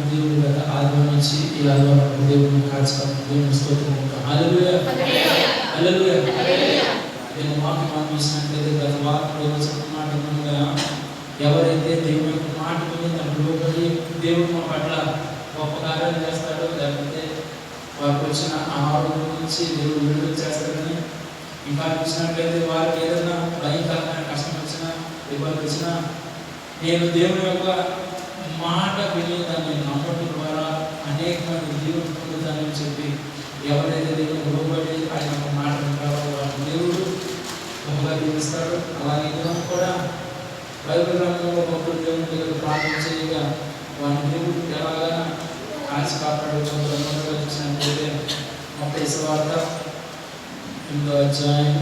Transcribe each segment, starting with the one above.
దేవుడు గత ఆదివారం నుంచి ఈ ఆదివారం దేవుడిని కాల్చుకోవాలి. దేవుని స్తోత్రం. హల్లెలూయా హల్లెలూయా. నేను వాక్యం పంపించినట్లయితే గత వారంలో చెప్పిన మాట విధంగా ఎవరైతే దేవుని యొక్క మాట విని దానికి లోబడి దేవుడు మా పట్ల గొప్ప కార్యాలు చేస్తాడో, లేకపోతే వారికి వచ్చిన ఆరోగ్యం నుంచి దేవుడు విడుదల చేస్తాడని, ఇంకా చూసినట్లయితే వారికి ఏదైనా భయంకరమైన కష్టం వచ్చినా ఇబ్బంది వచ్చినా నేను దేవుని యొక్క మాట విని దాన్ని నమ్మటం ద్వారా అనేక మంది దేవుడు పొందుతానని చెప్పి ఎవరైతే దేవుడు లోబడి ఆయన యొక్క మాట వింటారో వారి దేవుడు గొప్పగా దీవిస్తాడు. అలాగే దేవుడు కూడా బైబిల్ గ్రంథంలో భక్తులు దేవుని దగ్గర ప్రార్థన చేయగా వారి దేవుడు ఎలాగా కాల్చి కాపాడవచ్చు చూసినట్లయితే మత్తయి సువార్త 8వ అధ్యాయం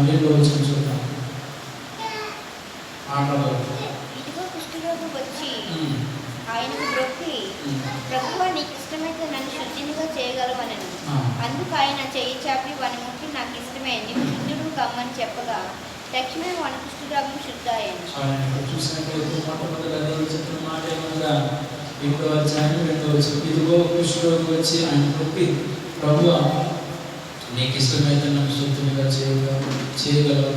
2వ వచనం చూద్దాం. ఇదిగో కుష్ఠరోగి వచ్చి ఆయనకు బ్రొక్కి, ప్రభువా నీకు ఇష్టమైతే నన్ను శుద్ధినిగా చేయగలవనెను. అందుకు ఆయన చెయ్యి చాపి వాని ముట్టి నాకు ఇష్టమే, నీవు శుద్ధుడు కమ్మని చెప్పగా తక్షణమే వాని కుష్ఠరోగం శుద్ధయ్యాను. ఇదిగో కుష్ఠరోగి వచ్చి ఆయన బ్రొక్కి, ప్రభువా నీకు ఇష్టమైతే నన్ను శుద్ధినిగా చేయగలవు.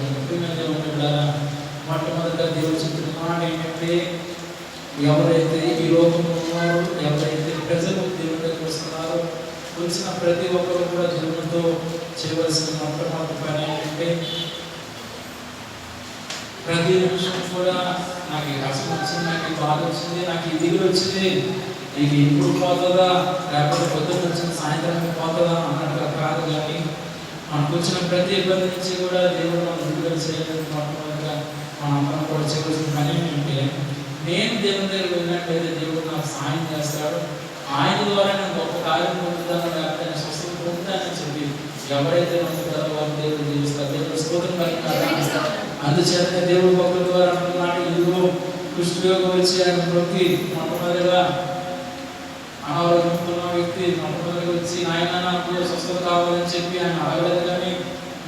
మొట్టమొదటిగా దేవుడు చెప్పిన మాట ఏంటంటే, ఎవరైతే ఈ లోకంలో ఉన్నారో, ఎవరైతే ప్రజలు దేవుడి దగ్గర వస్తున్నారో, వచ్చిన ప్రతి ఒక్కరు కూడా దేవునితో చేయవలసిన మొట్టమొదటి పని ఏంటంటే, ప్రతి నిమిషం కూడా నాకు ఈ కష్టం వచ్చింది, నాకు ఈ బాధ వచ్చింది, నాకు ఈ దిగులు వచ్చింది, నీకు ఇప్పుడు పోతుందా లేకపోతే పొద్దున్న వచ్చిన సాయంత్రం పోతుందా అన్నట్టుగా కాదు. కానీ మనకు వచ్చిన ప్రతి ఇబ్బంది నుంచి కూడా దేవుడు మనం విడుదల చేయాలని మొట్టమొదటిగా మనందరం కూడా చేయవలసిన పని ఏంటంటే, నేను దేవుని దగ్గర వెళ్ళినట్లయితే దేవుడు నాకు సాయం చేస్తాడు, ఆయన ద్వారా నేను గొప్ప కార్యం పొందుతాను, లేకపోతే నేను స్వస్థత పొందుతానని చెప్పి ఎవరైతే నమ్ముతారో వారు దేవుడు జీవిస్తారు. దేవుడు స్తోత్రం పలికారు. అందుచేతనే దేవుడు భక్తుల ద్వారా అంటున్నాడు, ఇదిగో కుష్ఠరోగి వచ్చి ఆయన బ్రొక్కి మొట్టమొదటిగా అనారోగ్యంతో ఉన్న వ్యక్తి మొట్టమొదటిగా వచ్చి ఆయన నాకు స్వస్థత కావాలని చెప్పి ఆయన అడగలేదు. కానీ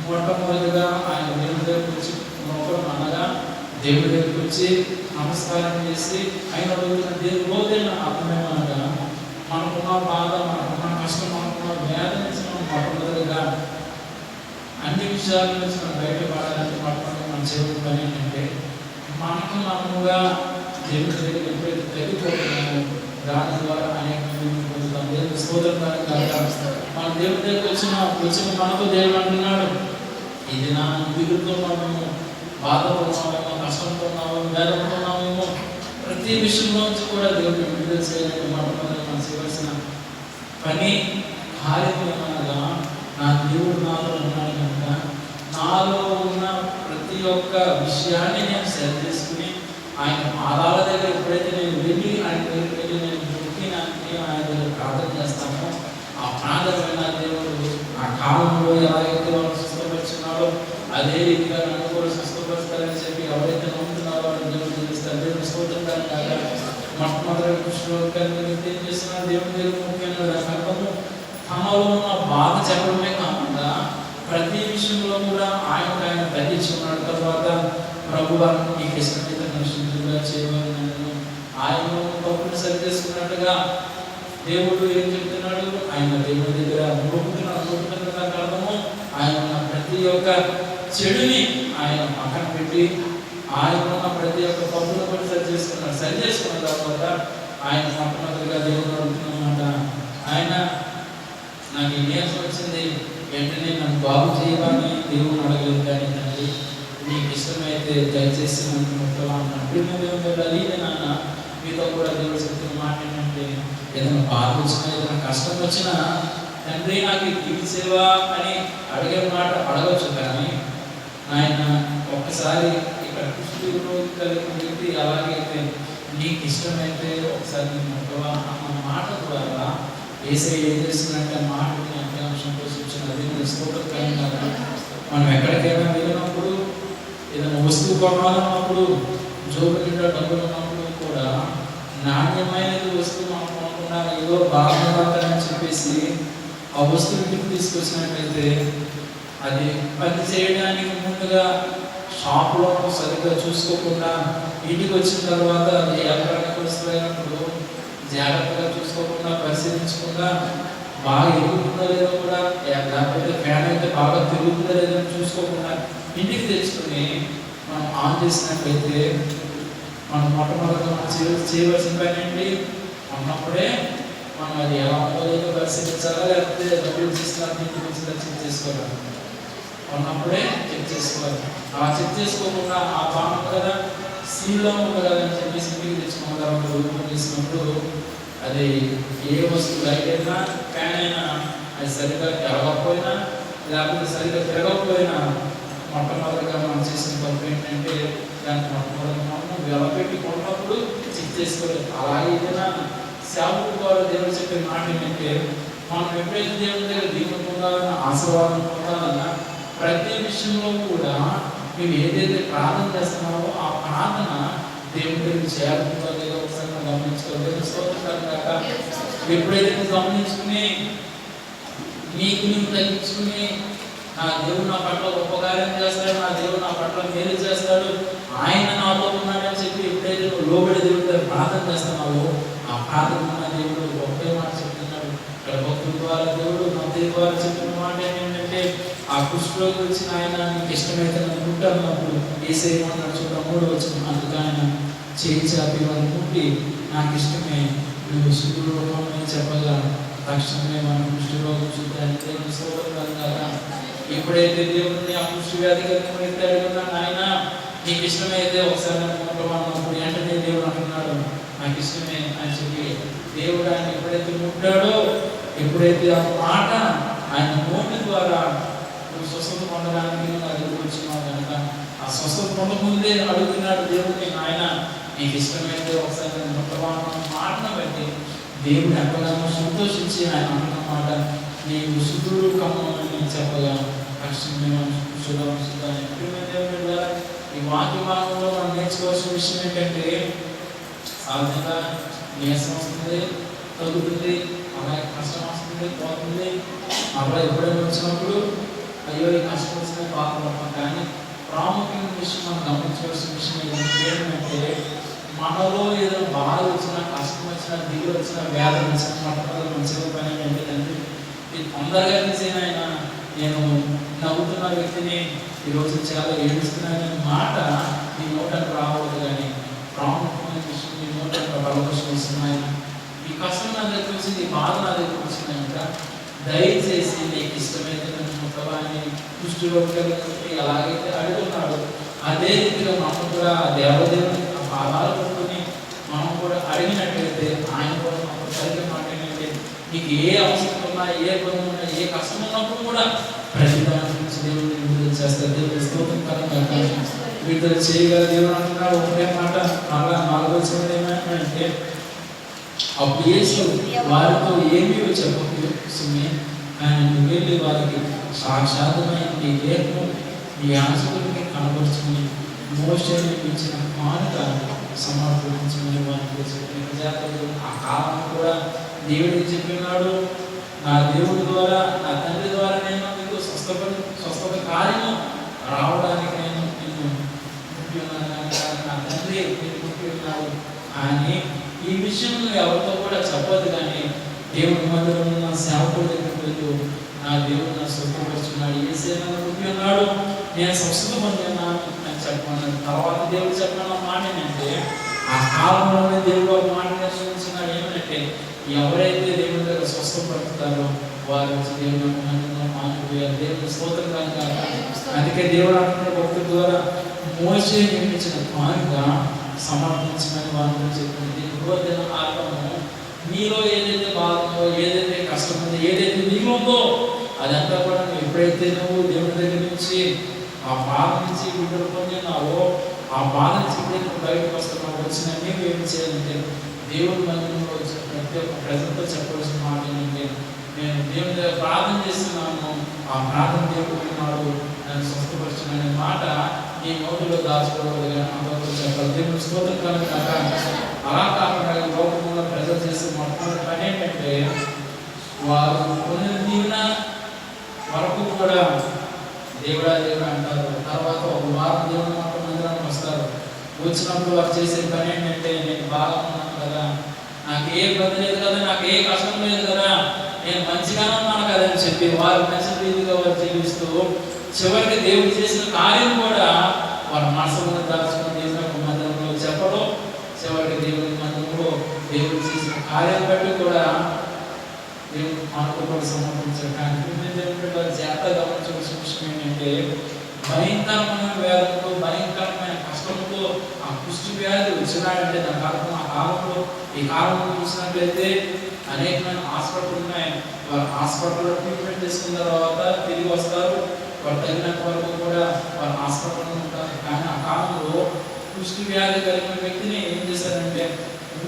మొట్టమొదటిగా ఆయన దేవుడి దగ్గరికి వచ్చి మొక్కడం అనగా దేవుడి దగ్గరికి వచ్చి నమస్కారం చేసి ఆయన అడుగుతున్న దేవుడు పోతేన అర్థమేమనగా మనకున్న బాధ, మనకున్న కష్టం, మనకున్న వేద నుంచి మనం మొట్టమొదటిగా అన్ని విషయాల నుంచి మనం బయటపడాలంటే మొట్టమొదటి మనం చేయడం పని ఏంటంటే, మనకు మనముగా దేవుడి దగ్గర ఎప్పుడైతే తగ్గిపోతున్నామో దాని ద్వారా అనేక మంది పొందుతాం. దేవుడు స్తోత్రం మన దేవుడి దగ్గర వచ్చిన మనతో దేవుడు అంటున్నాడు, ఇది నా దిగులుతో ఉన్నామేమో, బాధపడుతున్నామేమో, కష్టంతో ఉన్నామో, వేదనతో ఉన్నామేమో, ప్రతి విషయంలో నుంచి కూడా దేవుడు విడుదల చేయాలని మొట్టమొదటి మనం చేయవలసిన పని కార్యం ఏమనగా, నా దేవుడు నాలో ఉన్నాడు కనుక నాలో ఉన్న ప్రతి ఒక్క విషయాన్ని నేను సరి చేసుకుని ఆయన పాదాల దగ్గర ఎప్పుడైతే నేను వెళ్ళి ఆయన దగ్గరికి వెళ్ళి నేను ఆయన దగ్గర ప్రార్థన చేస్తామో, ఆ ప్రార్థన దేవుడు ఆ కాలంలో ఎలాగైతే వాళ్ళు స్వస్థపరుచున్నాడో అదే రీతిగా నన్ను కూడా స్వస్థపరుస్తారని చెప్పి ఎవరైతే నమ్ముతున్నారో వాళ్ళు దేవుడు జీవిస్తారు. దేవుడు స్తోత్రం కాక మొట్టమొదటి కుష్ఠరోగి ఏం చేస్తున్నారు, దేవుడి దగ్గర ముఖ్యంగా అర్థము తమలో ఉన్న బాధ చెప్పడమే కాకుండా ప్రతి విషయంలో కూడా ఆయన తగ్గించుకున్నాడు. తర్వాత ప్రభువా నీకు ఇష్టమైతే నన్ను శుద్ధిగా చేయమని ఆయన తప్పుని సరి చేసుకున్నట్టుగా దేవుడు ఏం చెప్తున్నాడు, ఆయన దేవుడి దగ్గర మొక్కుతున్నాడు. అర్థము ఆయన ఉన్న ప్రతి ఒక్క చెడుని ఆయన పక్కన పెట్టి ఆయన ఉన్న ప్రతి ఒక్క తప్పును కూడా సరి చేసుకున్న తర్వాత ఆయన మొట్టమొదటిగా దేవుడు అడుగుతున్నమాట, ఆయన నాకు ఈ నీరసం వచ్చింది, వెంటనే నన్ను బాగు చేయమని దేవుడు అడగలేదు. కానీ తండ్రి నీకు ఇష్టమైతే దయచేసి నన్ను ముట్టవా అన్నాడు. అదే నాన్న మీతో కూడా దేవుడు చెప్తున్న మాట ఏంటంటే, ఏదైనా బాధ వచ్చినా ఏదైనా కష్టం వచ్చినా తండ్రి నాకు తీర్చేవా అని అడిగే మాట అడగచ్చు. కానీ ఆయన ఒక్కసారి ఇక్కడ కుష్ఠరోగి కలిగిన వ్యక్తి అలాగైతే నీకు ఇష్టమైతే ఒకసారి నేను ముట్టవా అన్న మాట ద్వారా ఏసై ఏం చేస్తుందంటే మాటని అంశాం పోషించిన అది స్తోత్రం కాదు. మనం ఎక్కడికైనా వెళ్ళినప్పుడు ఏదైనా వస్తువు కొనాలన్నప్పుడు జోబు నిండా డబ్బులు ఉన్నప్పుడు కూడా నాణ్యమైనది వస్తువు మనం కొనకుండా ఏదో బాగుంటుందని చెప్పేసి ఆ వస్తువు ఇంటికి తీసుకొచ్చినట్లయితే అది పని చేయడానికి ముందుగా షాప్లో సరిగ్గా చూసుకోకుండా ఇంటికి వచ్చిన తర్వాత అది ఎలక్ట్రానిక్ వస్తువులైనప్పుడు జాగ్రత్తగా చూసుకోకుండా పరిశీలించకుండా బాగా ఎదుగుతుందో లేదో కూడా, లేకపోతే ఫ్యాన్ అయితే బాగా తిరుగుతుందో లేదో చూసుకోకుండా ఇంటికి తెచ్చుకొని మనం ఆన్ చేసినట్లయితే మనం మొట్టమొదటిగా మనం చేయవలసిన పని ఏంటి? ఉన్నప్పుడే మనం అది ఎలా ఉందో లేదో పరిశీలించాలా, లేకపోతే డబ్బులు తీసుకుని ఇంటికి వచ్చి చెక్ చేసుకోవాలి. ఉన్నప్పుడే చెక్ చేసుకోవాలి. అలా చెక్ చేసుకోకుండా ఆ బాగుంది కదా, సీల్లో ఉంది కదా అని చెప్పేసి ఇంటికి తెచ్చుకున్న తర్వాత ఓపెన్ చేసినప్పుడు అది ఏ వస్తువు లైట్ అయినా ఫ్యాన్ అయినా అది సరిగ్గా తిరగకపోయినా లేకపోతే సరిగ్గా తిరగకపోయినా మొట్టమొదటిగా మనం చేసిన తప్పు ఏంటంటే దానికి మొట్టమొదటి మనం వెలపెట్టి కొన్నప్పుడు చెక్ చేసుకోలేదు. అలాగే ఏదైనా సేవకు ద్వారా దేవుడు చెప్పే మాట ఏంటంటే మనం ఎప్పుడైతే దేవుడి దగ్గర దీపం పొందాలన్నా ఆశీర్వాదం పొందాలన్నా ప్రతి విషయంలో కూడా మేము ఏదైతే ప్రార్థన చేస్తున్నామో ఆ ప్రార్థన దేవుడి దగ్గర చేరుతుందో లేదో ఒకసారి మనం గమనించుకోవాలి. స్తోత్రం కాక ఎప్పుడైతే గమనించుకుని నీకు నువ్వు తగ్గించుకుని నా దేవుడు నా పట్ల గొప్ప కార్యం చేస్తాడు, నా దేవుడు నా పట్ల మేలు చేస్తాడు, ఆయన నాతో ఉన్నాడని చెప్పి ఎప్పుడైతే నువ్వు లోబడి దేవుడి దగ్గర ప్రార్థన చేస్తున్నావో ఆ ప్రార్థన ఉన్న దేవుడు ఒకే మాట చెప్తున్నాడు. ఇక్కడ భక్తుల ద్వారా దేవుడు మంత్రి ద్వారా చెప్పిన మాట ఏంటంటే ఆ కుష్ఠరోగి వచ్చిన ఆయన నీకు ఇష్టమైతే నన్ను ముట్టన్నప్పుడు ఏసేమన్నాడు చూద్దాం 3వ వచనం. అందుకు ఆయన చేయి చాపి వారిని ముట్టి నాకు ఇష్టమే నువ్వు శుద్ధుడు చెప్పగా తక్షణమే మనం కుష్ఠరోగం చూద్దానికి కదా. ఎప్పుడైతే దేవుడిని ఆ కుష్ఠ వ్యాధి కలిగి ఆయన నీకు ఇష్టమైతే ఒకసారి ముట్టమన్నప్పుడు వెంటనే దేవుడు అంటున్నాడు నాకు ఇష్టమే అని చెప్పి దేవుడు ఆయన ఎప్పుడైతే ముట్టాడో, ఎప్పుడైతే ఆ మాట ఆయన నోటి ద్వారా నువ్వు స్వస్థత పొందడానికి అది వచ్చినావు కనుక ఆ స్వస్థత పొందకముందే అడుగుతున్నాడు దేవుడిని, ఆయన నీకు ఇష్టమైతే ఒకసారి నేను ముట్టమన్న మాటను బట్టి దేవుడు ఎంతగానో సంతోషించి ఆయన అంటున్న మాట నీవు శుద్ధుడు కమ్మని చెప్పగా కష్టమే శుద్ధ. ఈ వాక్య భాగంలో మనం నేర్చుకోవాల్సిన విషయం ఏంటంటే సహజంగా నీరసం వస్తుంది, తగ్గుతుంది, అలాగే కష్టం వస్తుంది, పోతుంది. అలా ఎప్పుడైనా వచ్చినప్పుడు అయ్యో ఈ కష్టం వచ్చింది బాధపడతాం. కానీ ప్రాముఖ్యమైన విషయం మనం గమనించవలసిన విషయం ఏంటంటే మనలో ఏదో బాధ వచ్చినా, కష్టం వచ్చినా, దిగులు వచ్చినా, వేదన వచ్చినా మొట్టమొదటి మంచిగా పని ఏంటంటే ఇది తొందరగా తీసేనైనా నేను నవ్వుతున్న వ్యక్తిని ఈరోజు చాలా ఏడుస్తున్నాననే మాట నీ నోటకు రావద్దు. కానీ ప్రాముఖ్యమైన విషయం నీ నోటకు బలపరుచు వస్తున్నాయి. ఈ కష్టం నా దగ్గర వచ్చింది, ఈ బాధ నా దగ్గర వచ్చిందంట దయచేసి నీకు ఇష్టమైతే నన్ను ముట్టవాలని కుష్ఠరోగి ఎలాగైతే అడుగుతున్నాడు అదే రీతిగా మనం కూడా దేవదేవుని ఆ పాదాలు పట్టుకుని మనం కూడా అడిగినట్లయితే ఆయన కూడా మనకు సరిగ్గా మాట ఏంటంటే నీకు ఏ అవసరం ఉన్నా, ఏ పని ఉన్నా, ఏ కష్టం ఉన్నప్పుడు కూడా ప్రతి దాని నుంచి దేవుడిని విడుదల చేస్తారు. దేవుడి స్తోత్రం కనుక విడుదల చేయగల దేవుడు అంటున్నాడు. ఒకటే మాట మళ్ళా 4వ వచనం ఏమంటే అప్పుడు యేసు వారితో ఏమీ చెప్పకు సుమే, కానీ నువ్వు వెళ్ళి వారికి సాక్షాత్మైన నీ దేహము నీ యాజకుడికి కనబరుచుకుని మోషేని ఇచ్చిన కానుక సమర్పించమని వారికి చెప్పిన ఆ కాలం కూడా దేవుడికి చెప్పినాడు. నా దేవుడి ద్వారా నా తండ్రి ద్వారా నేను నీకు స్వస్థత కార్యము రావడానికి నేను నిన్ను ముట్టి ఉన్నాను, నా తండ్రి నేను ముట్టి ఉన్నాడు అని ఈ విషయం ఎవరితో కూడా చెప్పదు. కానీ దేవుడి మందిరం ఉన్న సేవకుడి దగ్గరికి వెళ్తూ నా దేవుడు నా స్వస్థపరుచున్నాడు, ఏసేనా ముట్టి ఉన్నాడు, నేను స్వస్థత పొందినాను అని చెప్పమన్నాడు. తర్వాత దేవుడు చెప్పిన మాట ఏంటంటే ఆ కాలంలోనే దేవుడు ఒక మాట నేర్చుకున్నాడు. ఏమంటే ఎవరైతే దేవుడి దగ్గర స్వస్థపడుతారో వారు దేవుడు మానిపోయారు. దేవుడు స్తోత్రం కాదు. అందుకే దేవుడు అంటున్న భక్తుల ద్వారా మోషే నిర్మించిన కానుక సమర్పించమని వారిని చెప్పింది. రోజున ఆత్మము మీలో ఏదైతే బాధందో, ఏదైతే కష్టం ఉందో, ఏదైతే మిగిలిందో అదంతా కూడా నువ్వు ఎప్పుడైతే నువ్వు దేవుడి దగ్గర నుంచి ఆ బాధ నుంచి విడుదల పొందినావో ఆ బాధ నుంచి ఎప్పుడైతే బయటకు వస్తున్నావు వచ్చిన నీవు ఏం చేయాలంటే దేవుడి మందిరంలో ప్రతి ఒక్క ప్రజలతో చెప్పవలసిన మాట ఏంటంటే నేను దేవుని దగ్గర ప్రార్థన చేస్తున్నాను, ఆ ప్రార్థన దేవుడు విన్నాడు, నన్ను స్వస్థపరచుననే మాట నీ నోటిలో దాచుకోవద్దు. అందరితో చెప్పాలి. దేవుడు స్తోత్రం కాక అలా కాకుండా ఈ లోకంలో ప్రజలు చేసే మొట్టమొదటి పని ఏంటంటే వారు కొన్ని దీవెన వరకు కూడా వచ్చినప్పుడు వారు చేసే పని ఏంటంటే, నేను బాగా ఉన్నాను కదా, నాకు ఏ ఇబ్బంది లేదు కదా, నాకు ఏ కష్టం లేదు కదా, నేను మంచిగానే ఉన్నాను కదా అని చెప్పి వారు మంచి రీతిగా వారు జీవిస్తూ చివరికి దేవుడు చేసిన కార్యం కూడా వారి మనసులో దాచుకుని దేవుని మందిరంలో చెప్పడం, చివరికి దేవుని మందిరంలో దేవుడు చేసిన కార్యం బట్టి కూడా దేవుడు మనకు కూడా సమర్పించారు. కానీ దేవుడు జాగ్రత్తగా గమనించవలసిన విషయం ఏంటంటే, భయంకరమైన వ్యాధులతో భయంకరమైన కష్టంతో ఆ కుష్టి వ్యాధి వచ్చినాడంటే దాని అర్థం ఆ కాలంలో ఈ కాలంలో చూసినట్లయితే అనేకమైన హాస్పిటల్ ఉన్నాయి. వారు హాస్పిటల్లో ట్రీట్మెంట్ చేసుకున్న తర్వాత తిరిగి వస్తారు, వారు తగినంత వరకు కూడా వారు హాస్పిటల్లో ఉంటారు. కానీ ఆ కాలంలో కుష్టి వ్యాధి కలిగిన వ్యక్తిని ఏం చేశారంటే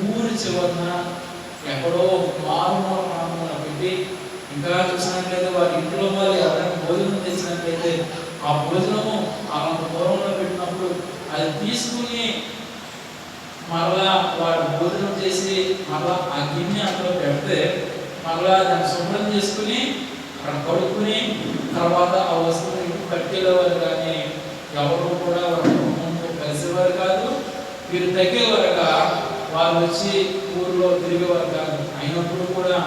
ఊరి చివరన ఎక్కడో మారుమూల ప్రాంతంలో పెట్టి, ఇంకా చూసినట్లయితే వారి ఇంట్లో వాళ్ళు ఎవరైనా భోజనం చేసినట్లయితే ఆ భోజనము అలాంటి దూరంలో పెట్టినప్పుడు అది తీసుకుని మరలా వాడు భోజనం చేసి మరలా ఆ గిన్నె అందులో పెడితే మరలా దాన్ని శుభ్రం చేసుకుని అక్కడ కడుక్కుని తర్వాత ఆ వస్తువుని ఇంటికి పట్టుకెళ్ళేవారు. కానీ ఎవరు కూడా వారి కుటుంబంతో కలిసేవారు కాదు, వీరు తగ్గేవారుగా వారు వచ్చి ఊరిలో తిరిగేవారు కాదు. అయినప్పుడు కూడా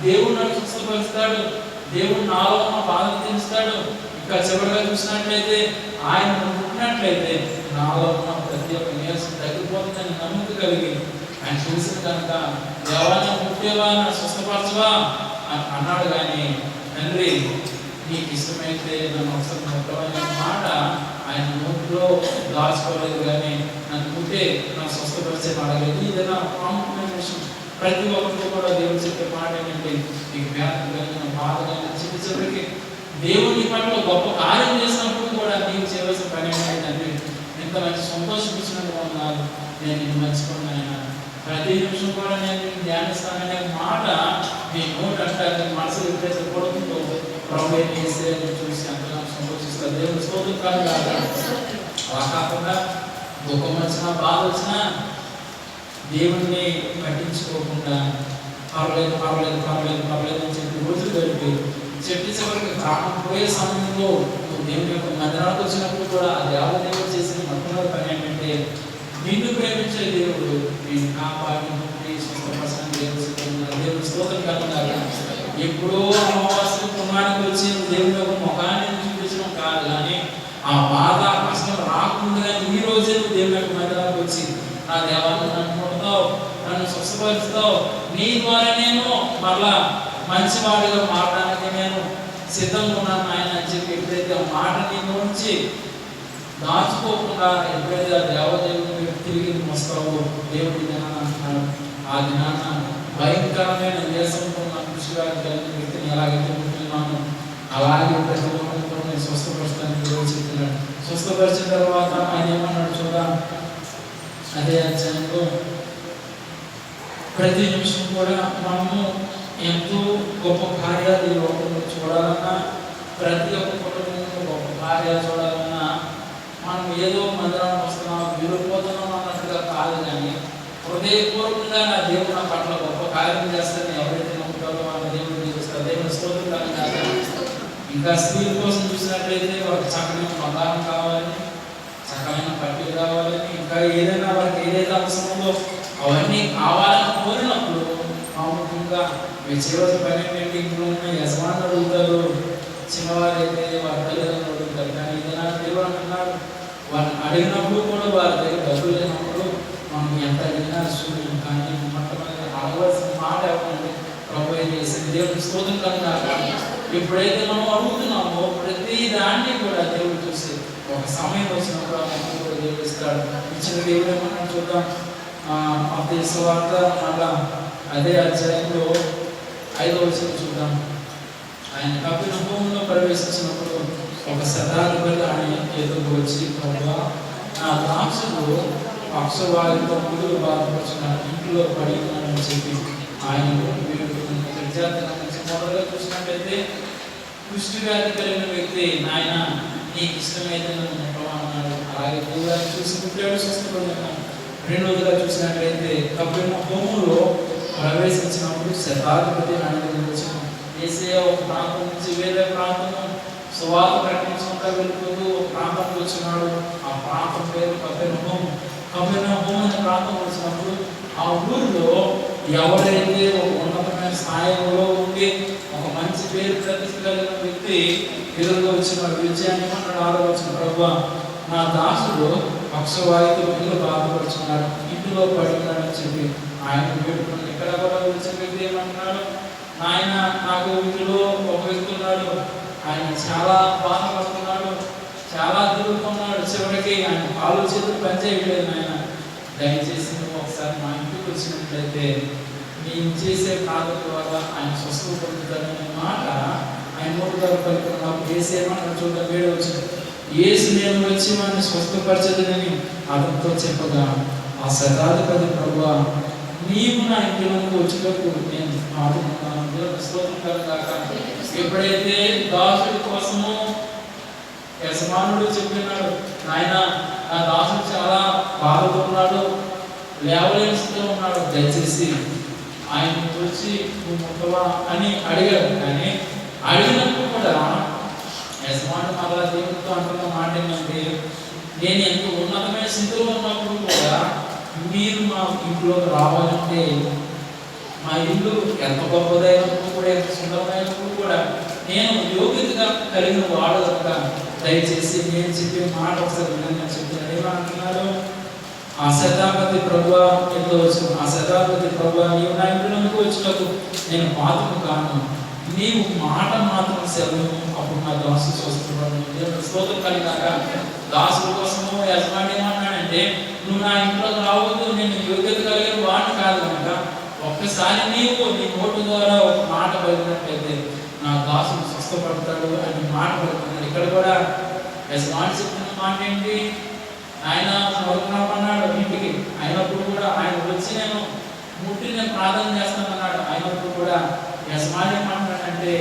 దేవుడు నన్ను స్వస్థపరుస్తాడు, దేవుడు నాలో ఉన్న బాధను తీరుస్తాడు. ఇంకా చివరిగా చూసినట్లయితే ఆయన ముట్టినట్లయితే నాలో ఉన్న ప్రతి ఒక్క నీరసం తగ్గిపోతుందని నమ్మకం కలిగి ఆయన చూసిన కనుక దేవాన్ని ముట్టేవా, నా స్వస్థపరచవా అని అన్నాడు. కానీ తండ్రి నీకు ఇష్టమైతే నన్ను ఒకసారి ముట్టవనే మాట ఆయన నోట్లో దాచుకోలేదు. కానీ నన్ను ముట్టే నన్ను స్వస్థపరిచే అడగలేదు. ఏదైనా ప్రాముఖ్యమైన విషయం ప్రతి ఒక్కరితో కూడా దేవుడు చెప్పే మాట ఏంటంటే, నీకు వ్యాధి కలిగిన బాధ కలిగిన చివరికి దేవుని పట్ల గొప్ప కార్యం చేసినప్పుడు కూడా నీకు చేయవలసిన పని ఏంటంటే, ఇంత మంచి సంతోషం ఇచ్చినట్టు ఉన్నారు, నేను నిన్ను మర్చిపోయినా ప్రతి నిమిషం కూడా నేను నిన్ను ధ్యానిస్తాననే మాట నీ నోట్ అంటే మనసు ఎప్పుడైతే పడుతుందో ప్రభు చేసే చూసి అంతగా సంతోషిస్తారు. దేవుడు స్తోత్రం కాదు కాక అలా కాకుండా దుఃఖం వచ్చినా బాధ వచ్చినా దేవుణ్ణి పట్టించుకోకుండా పర్లేదు పర్లేదు పర్లేదు పర్లేదు అని చెప్పి రోజులు గడిపి చెట్టు చివరికి ప్రాణం పోయే సమయంలో నువ్వు దేవుని యొక్క మందిరానికి వచ్చినప్పుడు కూడా ఆ దేవదేవుడు చేసిన మొట్టమొదటి పని ఏంటంటే, నిన్ను ప్రేమించే దేవుడు నేను కాపాడి స్వస్థపరచని దేవుడు స్తోత్రం కాదు. ఎప్పుడో అమావాస్య పుణ్యానికి వచ్చి దేవుని యొక్క ముఖాన్ని చూపించడం కాదు, కానీ ఆ బాధ కష్టం రాకుండా ఈ రోజే నువ్వు దేవుని యొక్క మందిరానికి వచ్చి నా దేవాన్ని నన్ను ముడతావు, నన్ను స్వస్థపరుస్తావు, నీ ద్వారా నేను మరలా మంచివాడిగా మారడానికి నేను సిద్ధంగా ఉన్నాను ఆయన అని చెప్పి ఎప్పుడైతే ఆ మాట నీ నుంచి దాచుకోకుండా ఎప్పుడైతే ఆ దేవదేవుని తిరిగి వస్తావో దేవుడి దినాన అంటున్నాడు. ఆ దినాన భయంకరమైన దేశంతో నా కృషిగారి కలిగిన వ్యక్తిని ఎలాగైతే ఉంటున్నాను అలాగే ప్రతి ఒక్కరితో నేను స్వస్థపరుస్తానని దేవుడు చెప్తున్నాడు. స్వస్థపరిచిన తర్వాత ఆయన ఏమన్నాడు చూద్దాం. అదే అధ్యాయంలో ప్రతి నిమిషం కూడా మనము ఎంతో గొప్ప కార్యాలు ఈ లోకంలో చూడాలన్నా, ప్రతి ఒక్క కుటుంబంలో గొప్ప కార్యాలు చూడాలన్నా మనం ఏదో మందిరానికి వస్తున్నాం విడిపోతున్నాం అన్నట్టుగా కాదు, కానీ హృదయపూర్వకంగా నా దేవుడు నా పట్ల గొప్ప కార్యం చేస్తారని ఎవరైతే నమ్ముతారో వాళ్ళ దేవుడు చూస్తారు. దేవుని స్తోత్రం కాదు. ఇంకా స్త్రీల కోసం చూసినట్లయితే వాళ్ళకి చక్కని బంగారం కావాలని, చక్కమైన పట్టీలు కావాలని, ఇంకా ఏదైనా వాళ్ళకి ఏదైతే అవసరం ఉందో అవన్నీ కావాలని కోరినప్పుడు ప్రాముఖ్యంగా మీరు చేయవలసిన పని ఏంటంటే, ఇంట్లో ఉన్న యజమానులు అడుగుతారు, చిన్నవారు అయితే వారి తల్లిదండ్రులు అడుగుతారు. కానీ ఏదైనా దేవుడు అంటున్నాడు, వారిని అడిగినప్పుడు కూడా వారి దగ్గర డబ్బులు లేనప్పుడు మనం ఎంత అడిగినా సూర్యుడు కానీ మొట్టమొదటి అడగవలసిన మాట ఎవరంటే ప్రభు చేసింది దేవుడు స్తోత్రం కనుక. ఎప్పుడైతే మనం అడుగుతున్నామో ప్రతి దాన్ని కూడా దేవుడు చూసి ఒక సమయం వచ్చినప్పుడు అన్నీ కూడా దేవుడు ఇస్తాడు. ఇచ్చిన దేవుడు ఏమన్నా చూద్దాం. మత్తయి సువార్త మళ్ళా అదే అధ్యాయంలో 5వ వచనం చూద్దాం. ఆయన కపెర్నహూములో ప్రవేశించినప్పుడు ఒక శతాధిపతి ఆయన ఎదురుకు వచ్చి, ప్రభువా, నా దాసుడు పక్షవాయువుతో ముదురు బాధపడుచున్న ఇంట్లో పడి ఉన్నాడని చెప్పి ఆయన విద్యార్థి నుంచి మొదలుగా చూసినట్లయితే కుష్టి వ్యాధి కలిగిన వ్యక్తి, నాయన నీకు ఇష్టమైతే నన్ను ముట్టవా అన్నాడు. అలాగే దేవుడు చూసి ముట్టాడు, స్వస్థపడినాడు. రెండవదిగా చూసినట్లయితే కపెర్నహూములో ప్రవేశించినప్పుడు శతాధిపతి ఆయన వచ్చి యేసయ్య ఒక ప్రాంతం నుంచి వేరే ప్రాంతం సువార్త ప్రకటించుకుంటూ వెళ్ళిపోతూ ఒక ప్రాంతానికి వచ్చినాడు. ఆ ప్రాంతం పేరు కపెర్నహూము. కపెర్నహూము అనే ప్రాంతం వచ్చినప్పుడు ఆ ఊరిలో ఎవరైతే ఒక ఉన్నతమైన స్థాయిలో ఉండి ఒక మంచి పేరు ప్రతిష్ట కలిగిన వ్యక్తి ఎదురుగా వచ్చిన విజయాన్ని ఏమన్నాడు? ఆలోచన, ప్రభువా నా దాసుడు పక్షవాయుతో ఇల్లు బాధపడుచున్నాడు, ఇంటిలో పడి ఉన్నాడని చెప్పి ఆయన పెట్టుకున్నాడు. ఇక్కడ కూడా వచ్చిన వ్యక్తి ఏమంటున్నాడు? ఆయన నాకు ఇంటిలో ఒక వ్యక్తి ఉన్నాడు, ఆయన చాలా బాధపడుతున్నాడు, చాలా తిరుగుతున్నాడు, చివరికి ఆయన కాలు చేతులు పనిచేయట్లేదు. ఆయన దయచేసి నువ్వు ఒకసారి మా ఇంటికి వచ్చినట్లయితే నేను చేసే ప్రార్థన ద్వారా ఆయన స్వస్థత పొందుతాడనే మాట ఆయన నోటి ద్వారా పలుకున్నప్పుడు ఏసు ఏమన్నా చూద్దాం, వేడి వచ్చింది. ఏసు నేను వచ్చి వాడిని స్వస్థపరచదని అతనితో చెప్పగా ఆ శతాధిపతి, ప్రభువా నీవు నా ఇంటిలోకి వచ్చేటప్పుడు నేను ఆడుకున్నాను. స్తోత్రం కలుగాక. ఎప్పుడైతే దాసుడి కోసము యజమానుడు చెప్పినాడు, ఆయన నా దాసుడు చాలా బాధతో ఉన్నాడు, లేవలేని స్థితిలో ఉన్నాడు, దయచేసి ఆయన వచ్చి నువ్వు ముట్టవా అని అడిగాడు. కానీ అడిగినప్పుడు కూడా యజమానుడు మరలా దేవుడితో అంటున్న మాట ఏంటంటే, నేను ఎంత ఉన్నతమైన స్థితిలో ఉన్నప్పుడు కూడా మీరు మా ఇంట్లోకి రావాలంటే, మా ఇల్లు ఎంత గొప్పదైనప్పుడు కూడా, ఎంత సుందరమైనప్పుడు కూడా నేను యోగ్యతగా కలిగిన వాడు కనుక దయచేసి నేను చెప్పే మాట ఒకసారి వినండి చెప్తున్నాడు. ఏమంటున్నాడు? ఆ శతాధిపతి, ప్రభువా ఎంతో వచ్చిన ఆ శతాధిపతి, ప్రభువా నీవు నా ఇంట్లోకి వచ్చినప్పుడు నేను పాత్రను కాను, నీవు మాట మాత్రం సెలవు, అప్పుడు నా దాసు స్వస్థపడను. దేవుడు స్తోత్రం కలిగాక. దాసుల కోసము యజమాని ఏమన్నాడంటే, నువ్వు నా ఇంట్లోకి రావద్దు, నేను యోగ్యత కలిగిన వాడిని కాదు కనుక ఒక్కసారి నీవు నీ నోటు ద్వారా ఒక మాట పలికినట్లయితే నా దాసుడు స్వస్థపడతాడు అని మాట పలుకున్నాడు. ఇక్కడ కూడా యజమాని చెప్పిన మాట ఏంటి? ఆయన స్వర్గమన్నాడు ఇంటికి, అయినప్పుడు కూడా ఆయన వచ్చి నేను ముట్టి నేను ప్రార్థన చేస్తానన్నాడు. అయినప్పుడు కూడా యజమాని ఏమంటాడంటే,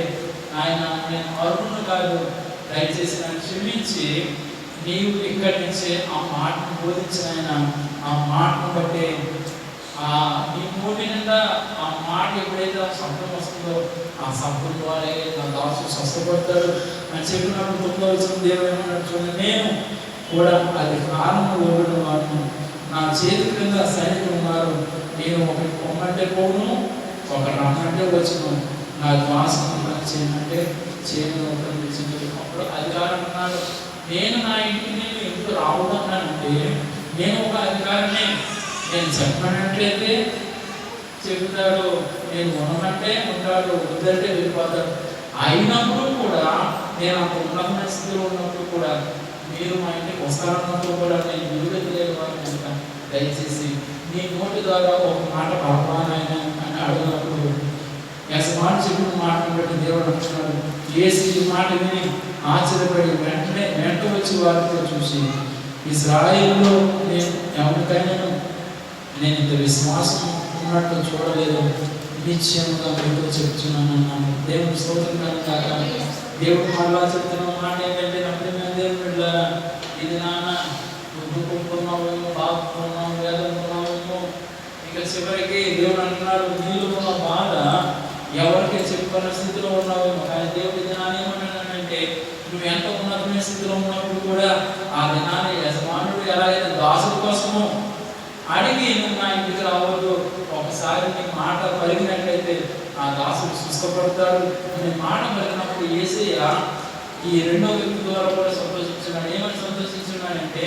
ఆయన నేను అర్హును కాదు, దయచేసి నన్ను క్షమించి నీవు ఇక్కడి నుంచి ఆ మాటను బోధించిన ఆయన ఆ మాటను బట్టి నీ నోటి నిండా ఆ మాట ఎప్పుడైతే ఆ శబ్దం వస్తుందో ఆ శబ్దం ద్వారా నా దాసుడు స్వస్థపడతాడు అని చెప్పినప్పుడు తొమ్మిదో వచ్చిన దేవుడు ఏమన్నాడు చూడండి, నేను కూడా అది కారణం ఓడిన వాడును, నా చేతి కింద సైనికులు ఉన్నారు, నేను ఒకటి పొమ్మంటే పోను, ఒక రమ్మంటే వచ్చును, నా శ్వాసను చేయమంటే చేయను ఉపయోగించింది. అప్పుడు అధికారం అన్నాడు, నేను నా ఇంటికి నేను ఎందుకు రావడానంటే నేను ఒక అధికారిని, నేను చెప్పినట్లయితే చెబుతాడు, నేను ఉండమంటే ఉంటాడు, వద్దంటే వెళ్ళిపోతాడు. అయినప్పుడు కూడా నేను అంత ఉన్నతమైన స్థితిలో ఉన్నప్పుడు కూడా మీరు మా ఇంటికి వస్తారన్నప్పుడు కూడా నేను విలువెత్తలేని వారిని కనుక దయచేసి నీ నోటి ద్వారా ఒక మాట పడపానాయన అని అడిగినప్పుడు యజమాని చెప్పిన మాటను బట్టి దేవుడు అంటున్నాడు, యేసు ఈ మాట విని ఆశ్చర్యపడి వెంట వచ్చి వారితో చూసి, ఇశ్రాయేలులో నేను ఎవరికైనా నేను ఇంత విశ్వాసం ఉన్నట్టు చూడలేదు, నిశ్చయంగా మీతో చెప్తున్నాను అన్నాను. దేవుడు స్తోత్రం కాక. దేవుడు మళ్ళా చెప్తున్న మాట ఏంటంటే, నమ్మకమైన దేవుడు బిడ్డలారా, ఇది నాన్న నువ్వు దుఃఖుకున్నావేమో, బాధకున్నావు, వేదనుకున్నావేమో, ఇక చివరికి దేవుడు అంటున్నాడు, నీళ్ళు ఉన్న బాధ ఎవరికి చెప్పని స్థితిలో ఉన్నావేమో, కానీ దేవుడి దినాన్ని ఏమన్నాడంటే, నువ్వు ఎంత ఉన్నతమైన స్థితిలో ఉన్నప్పుడు కూడా ఆ దినాన్ని యజమానుడు ఎలాగైతే దాసుడి కోసము అడిగి నువ్వు నా ఇంటికి రావద్దు, ఒకసారి నీ మాట పలికినట్లయితే ఆ దాసుడు స్వస్థపడతాడు నీ మాట పలికినప్పుడు యేసయ్య ఈ రెండో వ్యక్తి ద్వారా కూడా సంతోషించున్నాడు. ఏమని సంతోషించున్నాడంటే,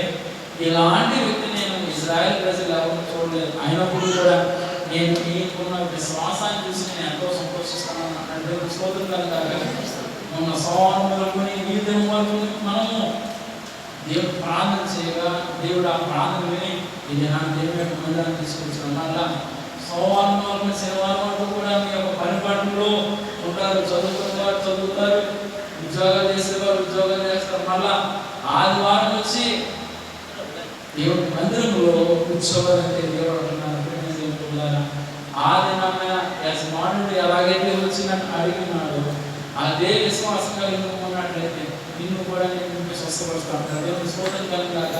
ఇలాంటి వ్యక్తి నేను ఇశ్రాయేల్ ప్రజలు ఎవరు చూడలేదు, అయినప్పుడు కూడా నేను నీకున్న విశ్వాసాన్ని చూసి నేను ఎంతో సంతోషిస్తాను అంటే స్తోత్రం కలగాలి. మొన్న సోమవారం వరకుని ఈ దినం వరకు మనము దేవుడు ప్రార్థన చేయగా దేవుడు ఆ ప్రార్థన విని ఇది నా దేవుని యొక్క మందిరాన్ని తీసుకొచ్చిన మళ్ళా సోమవారం వరకు శనివారం వరకు కూడా మీ యొక్క పనిపాటులో ఉంటారు, చదువుకునే వారు చదువుతారు, ఉద్యోగాలు చేసేవారు ఉద్యోగాలు చేస్తారు, మళ్ళా ఆదివారం వచ్చి దేవుడి మందిరంలో కూర్చోవాలంటే దేవుడు అంటున్నారు. ఆ దినమైన యజమానుడు ఎలాగైతే వచ్చినట్టు అడిగినాడు అదే విశ్వాసం కలిగి ఉన్నట్లయితే నిన్ను కూడా నేను స్వస్థపరుస్తాను. దేవుని స్తోత్రం కలిగాక.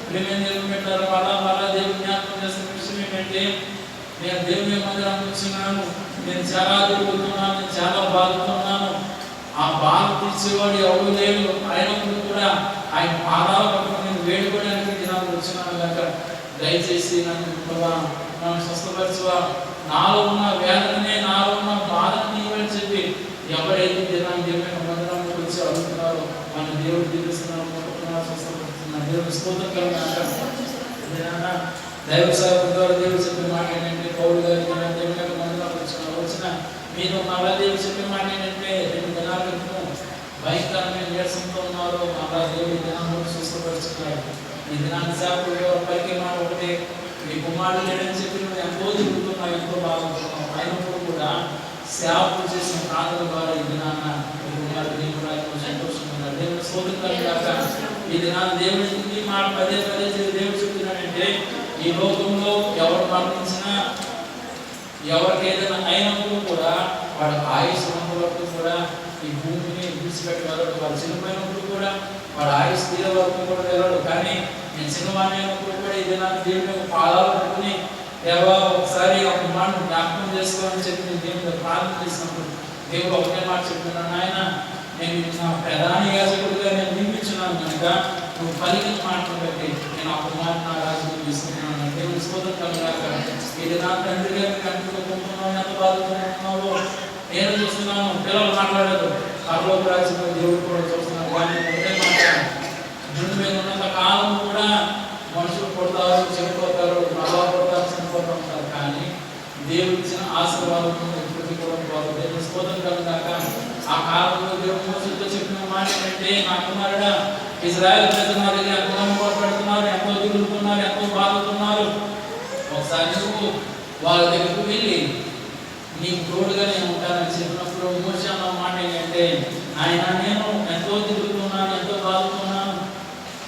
ప్రేమ దేవుని పెట్టారు వాళ్ళ దేవుని జ్ఞాపకం చేసిన విషయం ఏంటంటే, నేను దేవుని మందిరానికి వచ్చినాను, నేను చాలా తిరుగుతున్నాను, నేను చాలా బాధతున్నాను, ఆ బాధ తీర్చేవాడు ఎవరు లేడు, అయినప్పుడు కూడా ఆయన పాదాల పట్టుకుని నేను వేడుకోవడానికి దినాలు వచ్చినాను కనుక దయచేసి నన్ను స్వస్థపరచువా, నాలో ఉన్న వేదననే, నాలో ఉన్న బాధను నీవని చెప్పి ఎవరైతే దేవుని మందిరంలో వచ్చి అడుగుతున్నారో మన దేవుడు తీరుస్తున్నారు, ముట్టుకున్నారు, స్వస్థపరుస్తున్నారు. దేవుని స్తోత్రం కలుగుతారు. దైవ సేవకుల ద్వారా దేవుడు చెప్పిన మాట ఏంటంటే, పౌలు గారి దేవుని మందిరంలో వచ్చిన మీరు మళ్ళా దేవుడు చెప్పిన మాట ఏంటంటే, 2 దినాల క్రితం భయంకరమైన నీరసంతో ఉన్నారు, మళ్ళా దేవుడు ఈ దినాన్ని స్వస్థపరుచుకున్నాడు. ఈ దినాన్ని సేవకులు పలికే మాట ఒకటే, మీ కుమారుడు లేడని చెప్పి నువ్వు ఎంతో తిరుగుతున్నావు, ఎంతో బాగుంటున్నావు. అయినప్పుడు కూడా సేవకులు చేసిన ప్రార్థన ద్వారా ఈ దినాన్న మీ కుమారుడు దేవుడు సంతోషంగా ఉన్నారు. దేవుని స్తోత్రం కాక ఈ దినాన్ని దేవుడి మాట పదే దేవుడు చెప్తున్నాడంటే, ఈ లోకంలో ఎవరు మరణించినా, ఎవరికి ఏదైనా అయినప్పుడు కూడా వాడు ఆయుష్ వరకు కూడా ఈ భూమిని విడిచిపెట్టి వెళ్ళడు. వాడు చనిపోయినప్పుడు కూడా వాడు ఆయుష్ తీర వరకు కూడా వెళ్ళడు. కానీ నేను చిన్నవాడిని అయినప్పుడు కూడా ఈ దినాన్ని దేవుని పాదాలు పెట్టుకుని, దేవా ఒకసారి ఒక మాటను జ్ఞాపకం చేసుకోవాలని చెప్పి నేను దేవుని ప్రార్థన చేసినప్పుడు దేవుడు ఒకటే మాట చెప్తున్నాను, ఆయన నేను నా ప్రధాన యాజకుడిగా నేను నియమించున్నాను కనుక నువ్వు పలికిన మాటను బట్టి నేను ఆ కుమారుని నా రాజుకు తీసుకున్నాను. దేవుని స్తోత్రం కలుగుగాక. ఇది నా తండ్రిగా మీకు అనుకుంటున్నావు, ఎంత బాధపడుతున్నావో నేను చూస్తున్నాను. పిల్లలు మాట్లాడలేదు, పరలోక రాజ్యంలో దేవుడు కూడా చూస్తున్నాను. కానీ ఒకటే మాట, భూమి మీద ఉన్నంత కాలం కూడా మనుషులు పుడతారు, చనిపోతారు, మళ్ళా పుడతారు, చనిపోతూ ఉంటారు. కానీ దేవుడు ఇచ్చిన ఆశీర్వాదం ఎప్పటికీ కూడా పోదు. దేవుని స్తోత్రం కలుగుగాక. ఆ కాలంలో దేవుడు మోసతో చెప్పిన మాట ఏంటంటే, నా కుమారుడా, ఇజ్రాయెల్ ప్రజలు నా దగ్గర ఎంతో పోరాడుతున్నారు, ఎంతో తిరుగుతున్నారు, ఎంతో బాధతున్నారు. ఒకసారి నువ్వు వాళ్ళ దగ్గరకు వెళ్ళి నీకు తోడుగా నేను ఉంటానని చెప్పినప్పుడు మోషే అన్న మాట ఏంటంటే, ఆయన నేను ఎంతో తిరుగుతున్నాను, ఎంతో బాధతున్నాను,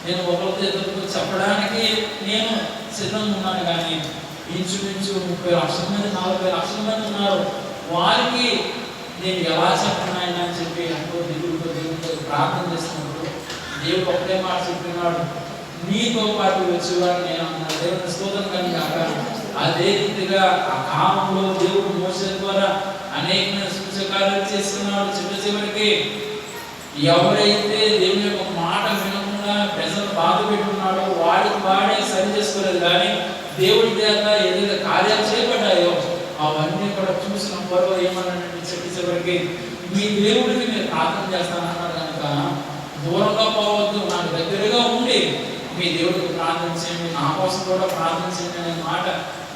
నేను ఒకరికి ఎదురు చెప్పడానికి నేను సిద్ధంగా ఉన్నాను. కానీ ఇంచుమించు 30 లక్షల మంది 40 లక్షల మంది ఉన్నారు, వారికి నేను ఎలా చెప్పను ఆయన అని చెప్పి ఎంతో దేవుడితో ప్రార్థన చేస్తున్నప్పుడు దేవుడు ఒకటే మాట చెప్పినాడు, నీతో పాటు వచ్చేవాడు నేను అన్నాడు. దేవుని స్తోత్రం కనుక అదే రీతిగా ఆ కాలంలో దేవుడు మోసే ద్వారా అనేకమైన సూచకాలు చేస్తున్నాడు. చివరికి ఎవరైతే దేవుని యొక్క మాట వినకుండా ప్రజలు బాధ పెట్టుకున్నాడో వాడే సరి చేసుకోలేదు. కానీ దేవుడి చేత ఏదైతే కార్యాలు చేపట్టాయో అవన్నీ కూడా చూసిన పొరవ ఏమన్నాడంటే, చివరికి మీ దేవుడికి నేను ప్రార్థన చేస్తానన్నాడు కనుక దూరంగా పోవద్దు, నాకు దగ్గరగా ఉండి మీ దేవుడికి ప్రార్థన చేయండి, నా కోసం కూడా ప్రార్థన చేయండి అనే మాట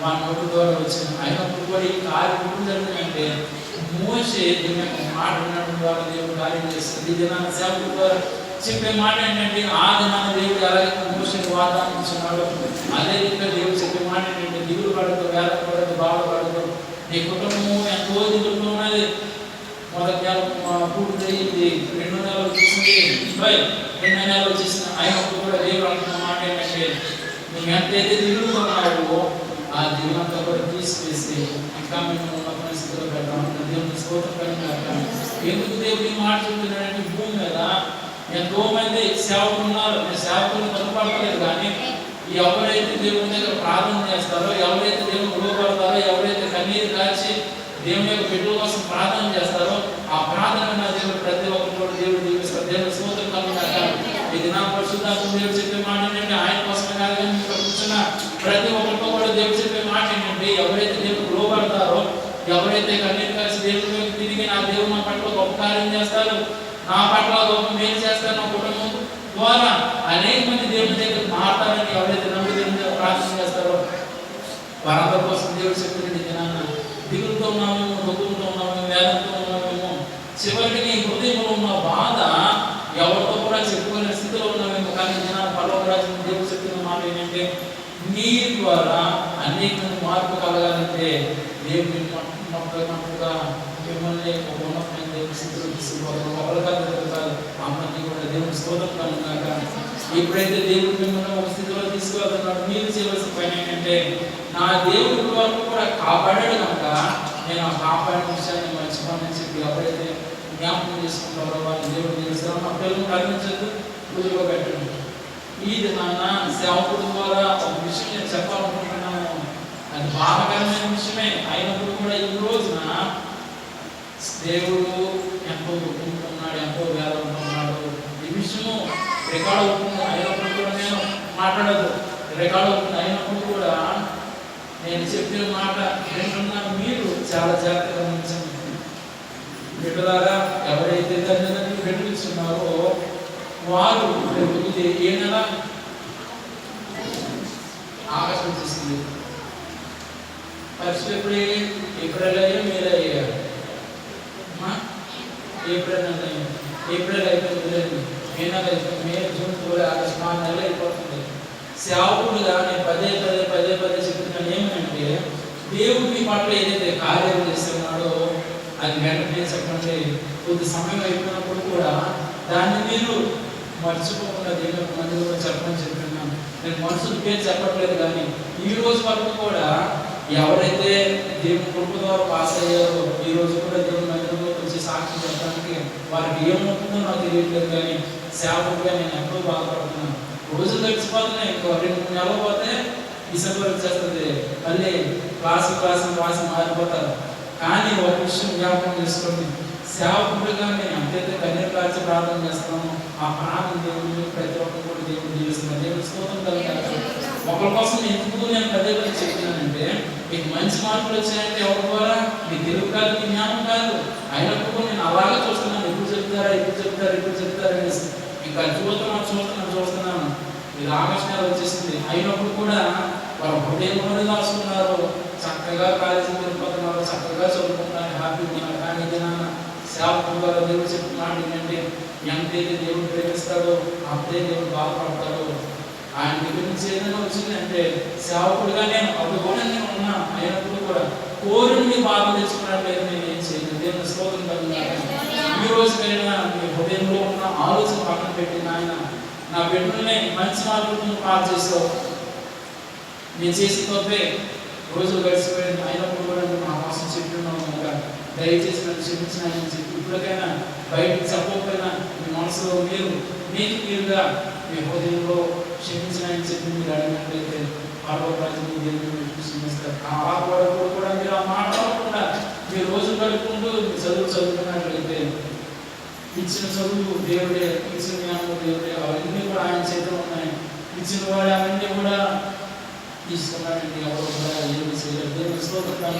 వాళ్ళ నోటి ద్వారా వచ్చింది. అయినప్పుడు కూడా ఈ కార్యం ఎప్పుడు జరిగిందంటే, మోషే దీని యొక్క మాట వినడం ద్వారా దేవుడు కార్యం చేస్తుంది. ఈ దినాన్ని సేవకుల ద్వారా చెప్పే మాట ఏంటంటే, ఆ దినాన్ని దేవుడు ఎలాగైతే మోషేకి వాగ్దానం ఇచ్చినాడో అదే రీతిగా దేవుడు చెప్పే మాట ఏంటంటే, దిగులు పడదు, వేల పడదు, బాధపడదు, నీ కుటుంబం ఎంతో దిగులుతో ఉన్నది. మొదటి పూర్తయింది, 2 నెలలు వచ్చేసింది, 2 నెలలు వచ్చేసింది. అయినప్పుడు కూడా దేవుడు అంటున్న మాట ఏంటంటే, నువ్వు ఎంతైతే దిగులుతో ఉన్నావో ఆ దిగులంతా కూడా తీసివేసి ఇంకా మేము ఉన్న పరిస్థితుల్లో పెట్టాము. దేవుని స్తోత్రం కలిగిన ఎందుకు దేవుడి మాట చెప్తున్నాడంటే, భూమి మీద ఎంతో మంది సేవకులు ఉన్నారు. నేను సేవకులు తప్పుపడలేదు, కానీ ఎవరైతే దేవుని దగ్గర ప్రార్థన చేస్తారో, ఎవరైతే దేవుని లోపడతారో, ఎవరైతే కన్నీరు కాల్చి దేవుని యొక్క బిడ్డల కోసం ప్రార్థన చేస్తారో ఆ ప్రార్థన దేవుడు ప్రతి ఒక్కరు కూడా దేవుడు దీవిస్తారు. దేవుని స్తోత్రం కలుగుగాక. ఇది నా పరిశుద్ధాత్మ దేవుడు చెప్పే మాట ఏంటంటే, ఆయన కోసమే కాదు కానీ ఇక్కడ కూర్చున్న ప్రతి ఒక్కరితో కూడా దేవుడు చెప్పే మాట ఏంటంటే, ఎవరైతే దేవుడు లోపడతారో, ఎవరైతే కన్నీరు కాల్చి దేవుడికి తిరిగి నా దేవుడు నా పట్ల గొప్ప కార్యం చేస్తారు, నా పట్ల గొప్ప మేలు చేస్తారు, నా కుటుంబం ద్వారా అనేక మంది దేవుని దగ్గర మాట్లాడాలని ఎవరైతే నమ్మి దేవుని దగ్గర ప్రార్థన చేస్తారో వారందరి కోసం దేవుడు చెప్తుంది, దినాన్న దిగులుతో ఉన్నామేమో, దుఃఖంతో ఉన్నామేమో, వేదంతో ఉన్నామేమో, చివరికి నీ హృదయంలో ఉన్న బాధ ఎవరితో కూడా చెప్పుకునే స్థితిలో ఉన్నామేమో. కానీ దినాన్ని పరలోక రాజ్యం దేవుడు చెప్తున్న మాట ఏంటంటే, నీ ద్వారా అనేక మార్పు కలగాలంటే దేవుని మొట్టమొదటిగా మిమ్మల్ని ఒక ఉన్నతమైన దేవుని స్థితిలో తీసుకుపోతారు. ఒకరికాదు అమ్మని కూడా దేవుని స్తోత్రం కలుగుగాక. ఎప్పుడైతే దేవుడు మిమ్మల్ని ఒక స్థితిలో తీసుకువెళ్తున్నాడు, మీరు చేయవలసిన పని ఏంటంటే, నా దేవుడి వరకు కూడా కాపాడాడు కనుక నేను ఆ కాపాడిన విషయాన్ని మర్చిపోనని చెప్పి ఎవరైతే జ్ఞాపకం చేసుకుంటారో వాళ్ళు దేవుడు తెలుస్తారో. నా పిల్లలను కరుణించద్దు, పూజలో పెట్టండి. ఈ దినాన్న సేవకుడి ద్వారా ఒక విషయం నేను చెప్పాలనుకుంటున్నాను, అది బాధకరమైన విషయమే. అయినప్పుడు కూడా ఈ రోజున దేవుడు ఎంతో దుఃఖిస్తున్నాడు, ఎంతో వేదనతో ఉన్నాడు. ఈ విషయము రికార్డ్ అవుతుంది. అయినప్పుడు కూడా నేను మాట్లాడదు, రికార్డు అవుతుంది. అయినప్పుడు కూడా నేను చెప్పిన మాట వింటున్న మీరు చాలా జాగ్రత్తగా గమనించండి. బిడ్డలారా, ఎవరైతే తల్లిదండ్రులు బిడ్డలిస్తున్నారో వారు ఇది ఏ నెల ఆగస్టు వచ్చేసింది. పరీక్షలు ఎప్పుడు ఏప్రిల్ అయ్యా, మేలో అయ్యారు. ఏప్రిల్ అయిపోయింది, మే నెల అయిపోయింది, మే, జూన్, జూలై, ఆగస్టు 4 నెలలు అయిపోతుంది. సేవకుడుగా నేను పదే చెప్తున్నాను ఏమంటే, దేవుడు మీ పట్ల ఏదైతే కార్యం చేస్తున్నాడో అది వెంటనే చెప్పండి. కొద్ది సమయం అయిపోయినప్పుడు కూడా దాన్ని మీరు మర్చిపోకుండా దేవుడు మంది కూడా చెప్పమని చెప్తున్నాను. నేను మనుషుల పేరు చెప్పట్లేదు, కానీ ఈ రోజు వరకు కూడా ఎవరైతే దేవుని కృప ద్వారా పాస్ అయ్యారో ఈ రోజు కూడా దేవుని మందిరంలో వచ్చి సాక్షి చెప్పడానికి వారికి ఏమవుతుందో నాకు తెలియట్లేదు. కానీ సేవకుడిగా నేను ఎంతో బాధపడుతున్నాను. రోజులు గడిచిపోతున్నాయి, ఇంకో 2-3 నెలలు పోతే డిసెంబర్ వచ్చేస్తుంది, మళ్ళీ క్లాసు మారిపోతారు. కానీ ఒక విషయం జ్ఞాపకం చేసుకోండి, సేవకుడిగా నేను ఎంతైతే కన్నీరు కార్చి ప్రార్థన చేస్తున్నామో ఆ ప్రాణం దేవుడిని ప్రతి ఒక్కరు కూడా దేవుడు జీవిస్తున్నాను. దేవుడు స్తోత్రం కలుగుతారు. ఒకరి కోసం ఎందుకు నేను పదే చెప్తున్నానంటే, మీకు మంచి మార్పులు వచ్చాయంటే ఎవరి ద్వారా? మీ తెలుగు కాదు, మీ జ్ఞానం కాదు. అయినప్పుడు నేను అలాగే చూస్తున్నాను, ఎప్పుడు చెప్తారు అనేసి. ఇంకా చూస్తున్నాను. ఇది ఆగస్టు నెల వచ్చేసింది. అయినప్పుడు కూడా వారు హృదయంలో రాసుకున్నారు, చక్కగా కాలేజీకి వెళ్ళిపోతున్నారు, చక్కగా చదువుకుంటున్నారు, హ్యాపీగా ఉన్నారు. కానీ ఏదైనా సేవకుడు దేవుడు చెప్పిన మాట ఏంటంటే, ఎంతైతే దేవుడు ప్రేమిస్తాడో అంతే దేవుడు బాధపడతాడు. ఆయన దగ్గర నుంచి ఏదైనా వచ్చిందంటే సేవకుడిగా నేను అప్పుడు కూడా నేను ఉన్నా, అయినప్పుడు కూడా కోరిని బాధ తెచ్చుకున్నట్లయితే నేను ఏం చేయను. దేవుని స్తోత్రం కలుగుతాను. ఈ రోజుకైనా మీ హృదయంలో ఉన్న ఆలోచన పక్కన పెట్టి, ఆయన నా బిడ్డల్ని మంచి మార్పులను పాలు చేసావు, నేను చేసిన తప్పే రోజులు గడిచిపోయింది. అయినప్పుడు కూడా నా కోసం చెప్తున్నాను కనుక దయచేసి నన్ను క్షమించిన ఆయన చెప్పి ఇప్పటికైనా బయటకు చెప్పకపోయినా మీ మనసులో మీరుగా మీ హృదయంలో క్షమించిన ఆయన చెప్పి మీరు అడిగినట్లయితే పర్వరాజు దేవుని క్షమిస్తారు. ఆ వాడప్పుడు కూడా మీరు ఆ మాట్లాడకుండా మీరు రోజు గడుపుకుంటూ చదువుకున్నట్లయితే ఇచ్చిన చదువు దేవుడే, ఇచ్చిన జ్ఞానం దేవుడే, అవన్నీ కూడా ఆయన చేతిలో ఉన్నాయి. ఇచ్చిన వాడు అవన్నీ కూడా తీసుకున్నాడండి. ఎవరు కూడా ఏమి చేయలేదు. దేవుని స్తోత్రం.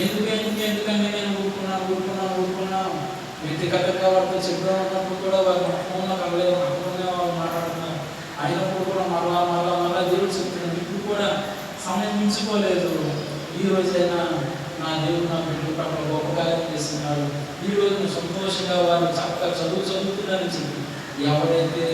ఎందుకంటే నేను ఊరుకున్నాను. వ్యక్తిగతంగా వారితో చెప్తా ఉన్నప్పుడు కూడా వారు ఫోన్లో కలలేదు, అక్కడనే వాళ్ళు మాట్లాడుతున్నారు. అయినప్పుడు కూడా మరలా దేవుడు చెప్తున్నాడు. ఇప్పుడు కూడా సమయం మించిపోలేదు. ఈ రోజైనా నా దేవుడు నా బిడ్డల పట్ల గొప్ప కార్యం చేస్తున్నాడు. ఈ రోజు సంతోషంగా వారు చక్కగా చదువుతున్నారని చెప్పి ఎవరైతే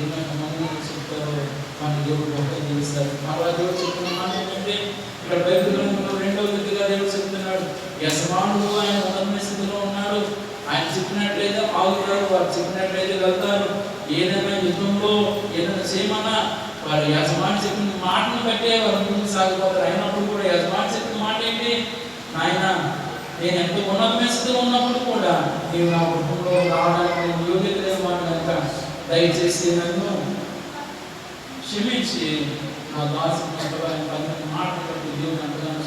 ఏమైనా చెప్తారో మన దేవుడు గొప్ప జీవిస్తారు. మరలా దేవుడు చెప్తున్న మాట ఏంటంటే, ఇక్కడ బైబిల్ గ్రంథంలో 2వ విధిగా దేవుడు చెప్తున్నాడు, యజమానుడు ఆయన ఉన్నత స్థితిలో ఉన్నాడు. ఆయన చెప్పినట్లయితే ఆగుతారు, వారు చెప్పినట్లయితే వెళ్తారు. ఏదైనా యుద్ధంలో ఏదైనా చేయమన్నా వారు యజమాని చెప్పిన మాటను బట్టే వారు ముందుకు సాగిపోతారు. అయినప్పుడు కూడా యజమాని చెప్పిన మాట ఏంటి? ఆయన నేను ఎంతో ఉన్నతమైన స్థితిలో ఉన్నప్పుడు కూడా నీవు నా కుటుంబంలో రావడానికి యోగ్యత లేని మాట కనుక దయచేసి నన్ను క్షమించి నా దాసుని మాటలు బట్టి దేవుని అంతగానో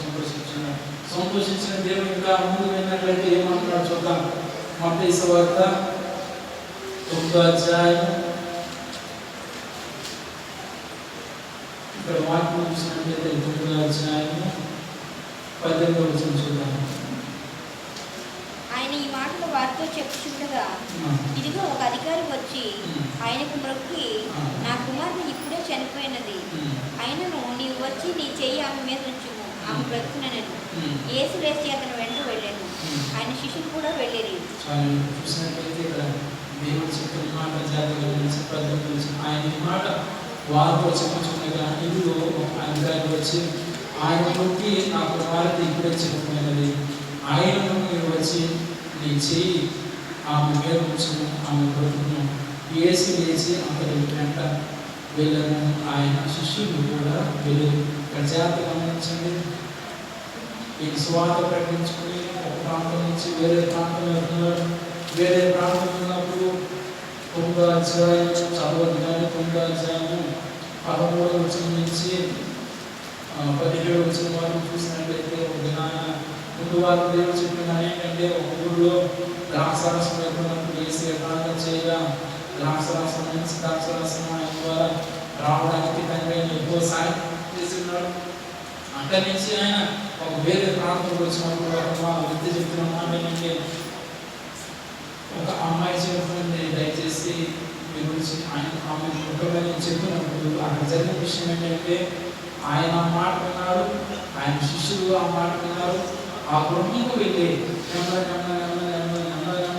సంతోషించిన దేవుడు ఇంకా ముందు విన్నట్లయితే ఏమంటున్నాడు చూద్దాం. మత్తయి సువార్త 9వ అధ్యాయం, ఇక్కడ వాక్యం చూసినట్లయితే 9వ అధ్యాయము 18వ వచనం చూద్దాం. ఆయన ఈ మాటలు వారితో చెప్పుచుండగా, ఇదిగో ఒక అధికారి వచ్చి ఆయనకు మొక్కి, నా కుమార్తె ఇప్పుడే చనిపోయినది, ఆయనను నీవు వచ్చి నీ చెయ్యి ఆమె మీద ఉంచుము, ఆమె బ్రతుకునెను. యేసు లేచి అతను వెంట వెళ్ళాను. ఆయన శిష్యులు కూడా వెళ్ళిరి. చూసినట్లయితే ఇక్కడ దేవుడు చెప్పిన మాట ఆయన ఈ మాట వారితో చెప్పుచుండగా, ఇదిగో ఒక అధికారి వచ్చి ఆయన మొక్కి, నా కుమార్తె ఇప్పుడే చనిపోయినది, ఆయనను మీరు వచ్చి నీ చెయ్యి ఆమె మీద ఉంచుము, ఆమె బ్రతుకును. యేసు లేచి అతని వెంట వెళ్ళను. ఆయన శిష్యులు కూడా వెళ్ళరు. ఇక్కడ జాగ్రత్త గమనించండి. ఈ సువార్త ప్రకటించుకుని ఒక ప్రాంతం నుంచి వేరే ప్రాంతం వెళ్తున్నారు. వేరే ప్రాంతం ఉన్నప్పుడు 9వ అధ్యాయం చదవద్దు, కానీ 9వ అధ్యాయం 13వ వచనం నుంచి 17వ వచనం వరకు చూసినట్లయితే ఒక దినాన ముందు వారు దేవుడు చెప్పిన ఏంటంటే, ఒక ఊళ్ళో ద్రాక్షారసం లేకున్నప్పుడు వేసి ప్రాంతం చేయగా ద్రాక్షారసం నుంచి ద్రాక్షారసం ఆయన ద్వారా రావడానికి తండ్రి ఆయన ఎక్కువ సాయం చేసి ఉన్నాడు. అక్కడి నుంచి ఆయన ఒక వేరే ప్రాంతంలో వచ్చినప్పుడు ఒక వ్యక్తి చెప్తున్నాం ఏంటంటే, ఒక అమ్మాయి చెప్తుంది దయచేసి మీ గురించి ఆమె కుటుంబం చెప్పినప్పుడు అక్కడ జరిగిన విషయం ఏంటంటే, ఆయన మాట విన్నారు, ఆయన శిష్యులు ఆ మాట విన్నారు, ఆ గృహంకు వెళ్ళి నెమ్మదిగా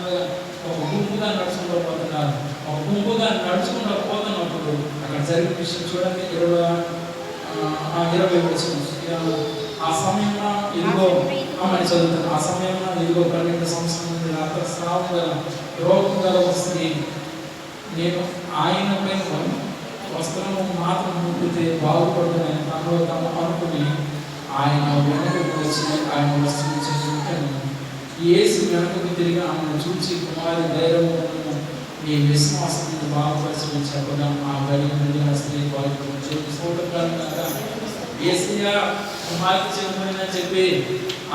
ఒక గుంపుగా నడుచుకుంటూ పోతున్నారు. ఒక గుంపుగా నడుచుకుంటూ పోతున్నప్పుడు అక్కడ జరిగిన విషయం చూడండి. 20 వచ్చిన ఆ సమయంలో ఇదిగో ఆమె చదువుతాను. ఆ సమయంలో ఇదిగో 12 సంవత్సరం నుండి రక్తస్రావం గల రోగం గల వస్తుంది. నేను ఆయనపై వస్త్రము మాత్రం ముట్టితే బాగుపడుతుందని తనలో తాను అనుకుని ఆయన వెనకకు వచ్చి ఆయన వస్త్రం చెందుతాను. యేసు వెనకకు తిరిగి ఆమెను చూసి, కుమారి ధైర్యము, నీ విశ్వాసం బాగుపరిచి చెప్పగా ఆ గడి నుండి ఆ స్త్రీ ఏసయ్య కుమార్తె చెందుతుందని చెప్పి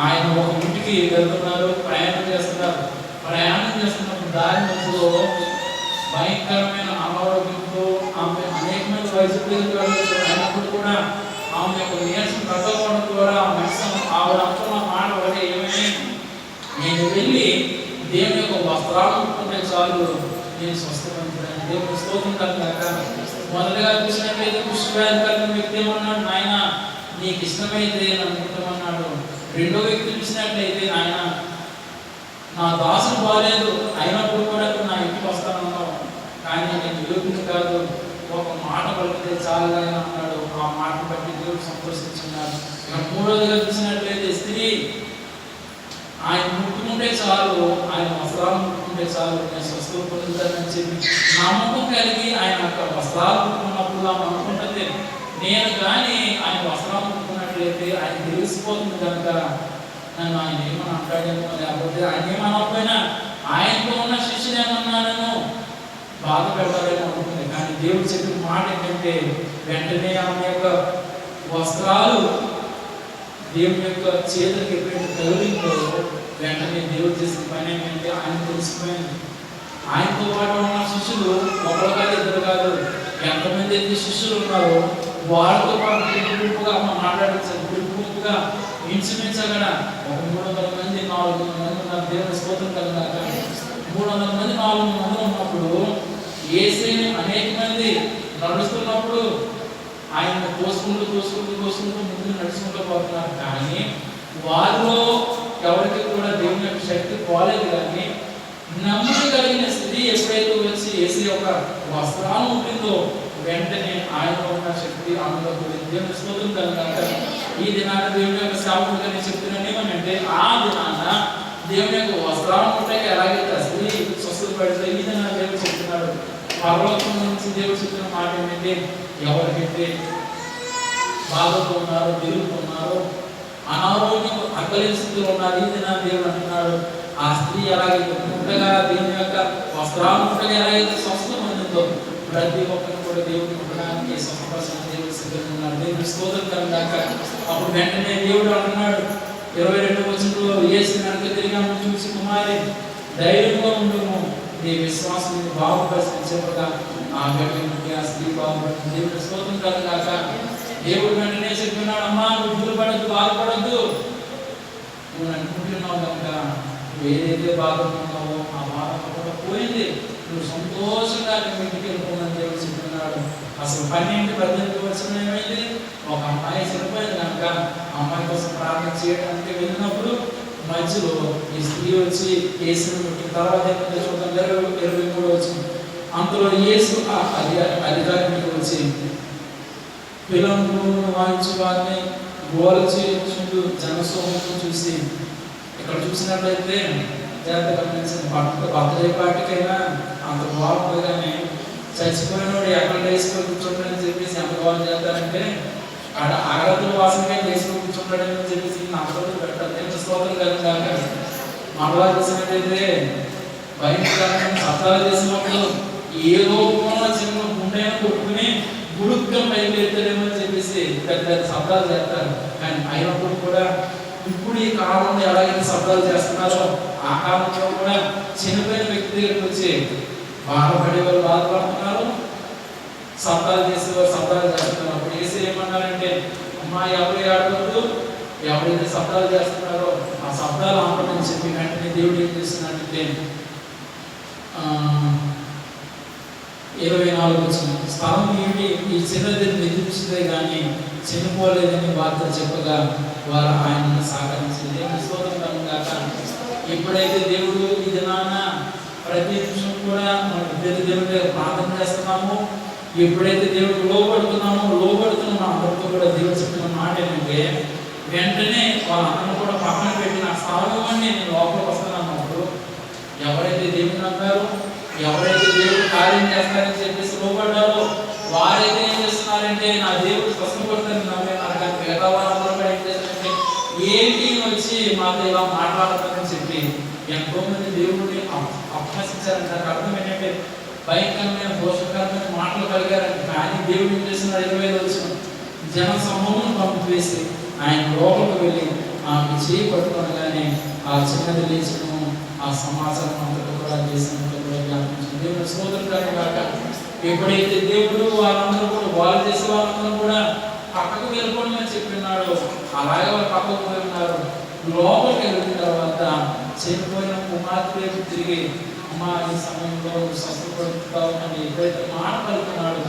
ఆయన ఒక ఇంటికి వెళ్తున్నారు, ప్రయాణం చేస్తున్నప్పుడు దారి మధ్యలో భయంకరమైన అనారోగ్యంతో ఆమె అనేకమైన వయసు అయినప్పుడు కూడా ఆమె యొక్క నీరసం తగ్గడం ద్వారా ఆవిడ అంటున్న మాట ఒకటి ఏమని, నేను వెళ్ళి దేవుని యొక్క వస్త్రాలు ముట్టుకుంటే చాలు నేను స్వస్థపడుతున్నాను. దేవుని స్తోత్రం కలుగాక. మొదటగా చూసినట్లయితే కుష్ఠవ్యాధి కలిగిన వ్యక్తి ఏమన్నాడు, నాయన నీకు ఇష్టమైతే నన్ను ముట్టమన్నాడు. రెండో వ్యక్తి చూసినట్లయితే, నాయన నా దాసుడు బాలేదు అయినప్పుడు కూడా నా ఇంటికి వస్తానన్నావు, కానీ నేను యోగ్యుడు కాదు, ఒక మాట పలికితే చాలు అన్నాడు. ఆ మాట బట్టి దేవుడు సంతోషించున్నాడు. ఇక మూడోదిగా చూసినట్లయితే స్త్రీ ఆయన ముట్టుకుంటే చాలు, ఆయన వస్త్రాలు ముట్టుకుంటే చాలు నేను స్వస్థత పొందుతానని చెప్పి నమ్మకం కలిగి ఆయన వస్త్రాలు ముట్టుకున్నప్పుడు ఆమె అనుకుంటుంది, నేను కానీ ఆయన వస్త్రాలు ముట్టుకున్నట్లయితే ఆయన తెలిసిపోతుంది కనుక నన్ను ఆయన ఏమని అంటాడేమో, లేకపోతే ఆయన ఏమనకపోయినా ఆయనతో ఉన్న శిష్యులు ఏమన్నానో బాధ పెడతారేమో అనుకుంది. కానీ దేవుడు చెప్పిన మాట ఏంటంటే, వెంటనే ఆమె యొక్క వస్త్రాలు దేవుని యొక్క చేతులకు ఎప్పుడైతే తగిలిందో వెంటనే దేవుడు చేసిన పని ఏంటంటే ఆయన తెలిసిపోయింది. ఆయనతో పాటు ఉన్న శిష్యులు ఒకరు కాదు, ఇద్దరు కాదు, ఎంతమంది అయితే శిష్యులు ఉన్నారో వాళ్ళతో పాటు గుంపుగా మాట్లాడించారు. గుంపుగా ఇంచుమించగా ఒక 300 మంది 400 మంది ఉన్నారు. దేవుని స్తోత్రం కలిగాక 300 మంది 400 మంది ఉన్నప్పుడు యేసుని అనేక మంది నడుస్తున్నప్పుడు ఆయన తోసుకుంటూ ముందు నడుచుకుంటూ పోతున్నారు. కానీ వారిలో ఎవరికి కూడా దేవుని యొక్క శక్తి పోలేదు. కానీ నమ్మకం కలిగిన స్థితి ఎప్పుడైతే వచ్చి యేసు యొక్క వస్త్రాలు ఉంటుందో వెంటనే ఆయన ఉన్న శక్తి ఆమెలో దేవుని స్తోత్రం కలిగాక. ఈ దినాన దేవుని యొక్క సేవకులుగా నేను చెప్తున్నాను ఏమనంటే, ఆ దినాన దేవుని యొక్క వస్త్రాలు ఉంటాయి ఎలాగైతే స్త్రీ స్వస్థత పడితే ఈ దినాన దేవుడు చెప్తున్నాడు. పర్వతం నుంచి దేవుడు చెప్తున్న మాట ఏంటంటే, ఎవరికైతే బాధతో ఉన్నారో, తిరుగుతూ ఉన్నారో, అనారోగ్యం అక్కలేని స్థితిలో ఉన్నారు, ఈ దినాన దేవుడు అంటున్నాడు, ఆ స్త్రీ ఎలాగైతే ముట్టగా దేవుని యొక్క వస్త్రాలు ముట్టగా ఎలాగైతే స్వస్థత పొందిందో ప్రతి ఒక్కరిని కూడా దేవుడిని ముట్టడానికి స్వస్థపరచని దేవుడు సిద్ధంగా ఉన్నాడు. దేవుడి స్తోత్రం కలుగాక. అప్పుడు వెంటనే దేవుడు అంటున్నాడు 22వ వచనంలో, యేసు వెనక తిరిగి చూసి, కుమారి ధైర్యంగా ఉండుము, నీ విశ్వాసం బాగుపరిచి చెప్పగా ఆ గడ్డి ఆ స్త్రీ బాగుపడుతుంది. దేవుడి స్తోత్రం కలుగాక. దేవుడు వెంటనే చెప్తున్నాడు, అమ్మా నువ్వు దిగుపడద్దు, బాధపడద్దు, నువ్వు అనుకుంటున్నావు కనుక ఏదైతే బాధపడుతున్నావో ఆ బాధ కూడా పోయింది, నువ్వు సంతోషంగా నువ్వు ఇంటికి వెళ్ళిపోమని దేవుడు చెప్తున్నాడు. అసలు 12-18 వచనం ఏమైంది, ఒక అమ్మాయి చనిపోయింది కనుక అమ్మాయి కోసం ప్రార్థన చేయడానికి వెళ్ళినప్పుడు మధ్యలో ఈ స్త్రీ వచ్చి యేసుని ముట్టిన తర్వాత చూద్దాం 23 వచ్చింది. అంతలో యేసు అధికారి మీద వచ్చి పిల్లలను వాయించి వారిని గోల చేయించు జనసమూహం చూసి, ఇక్కడ చూసినట్లయితే జాగ్రత్తగా గమనించండి, బర్త్డే పార్టీకైనా అంత బాగుండగానే చచ్చిపోయినోడు ఎక్కడ వేసుకొని కూర్చుంటాడని చెప్పేసి ఎంత బాగు చేస్తారంటే, ఆడ ఆగతుల వాసనగా వేసుకొని కూర్చుంటాడని చెప్పేసి నమ్మకం పెట్టారు. నేను స్తోత్రం కలిగాక. మరలా చూసినట్లయితే భయంకరమైన శబ్దాలు చేసినప్పుడు ఏదో చిన్న గుండెను కొట్టుకుని గుడుగ్గా బయలుదేరుతాడేమో అని చెప్పేసి పెద్ద శబ్దాలు చేస్తారు. కానీ అయినప్పుడు కూడా ఇప్పుడు ఈ కాలంలో ఎలాగైతే శబ్దాలు చేస్తున్నారో ఆ కాలంలో కూడా చనిపోయిన వ్యక్తి దగ్గరికి వచ్చి బాధపడే వాళ్ళు బాధపడుతున్నారు, శబ్దాలు చేసేవారు శబ్దాలు చేస్తున్నారు. అప్పుడు ఏసీ ఏమన్నారంటే, అమ్మా ఎవరు ఏడవద్దు, ఎవరైతే శబ్దాలు చేస్తున్నారో ఆ శబ్దాలు ఆపమని చెప్పి వెంటనే దేవుడు ఏం చేస్తున్నాడంటే 24 వచ్చిన స్థలం ఏమి ఈ చిన్నది నిద్రించిందే కానీ చనిపోలేదని వార్త చెప్పగా వారు ఆయనను సహకరించింది. ఎప్పుడైతే దేవుడు ఈ దినాన ప్రతి నిమిషం కూడా దేవుడి ప్రార్థన చేస్తున్నామో, ఎప్పుడైతే దేవుడు లోబడుతున్న అందరితో కూడా దేవుడు చెప్తున్న మాట ఏంటంటే, వెంటనే వాళ్ళందరూ కూడా పక్కన పెట్టి నా స్థలం ఇవ్వండి, నేను లోపలికి వస్తానన్నప్పుడు ఎవరైతే దేవుని నమ్మారో, ఎవరైతే దేవుడు కార్యం చేస్తారని చెప్పేసి లోబడ్డారో వారైతే ఏం చేస్తున్నారంటే, నా దేవుడు స్వస్థపడతారని నమ్మారు. కానీ మిగతా వాళ్ళందరూ కూడా ఏం చేస్తారంటే, ఏంటి వచ్చి మాతో ఇలా మాట్లాడతారని చెప్పి ఎంతో మంది దేవుడిని అపహసించారంటే దానికి అర్థం ఏంటంటే భయంకరమైన పోషకరమైన మాటలు కలిగారంటే. కానీ దేవుడు ఏం చేస్తున్నారు, 25 వచ్చిన జన సమూహం పంపివేసి ఆయన లోపలికి వెళ్ళి ఆమె చేయి పట్టుకోనగానే ఆ చిన్నది లేచను, ఆ సమాచారం అంతా కూడా చేసినట్టు కూడా జ్ఞాపించింది. దేవుడు సోదరుడు కాక ఎప్పుడైతే దేవుడు వాళ్ళందరూ కూడా వాళ్ళు చేసే వాళ్ళందరూ కూడా పక్కకు వెళ్ళిపోవడం చెప్పినాడు, అలాగే వాళ్ళు పక్కకు పోయి ఉన్నారు. లోపలికి వెళ్ళిన తర్వాత చనిపోయిన కుమార్తె వైపు తిరిగి అమ్మా ఈ సమయంలో స్వస్థపడుతావు అని ఎప్పుడైతే మాట పలుకున్నాడు,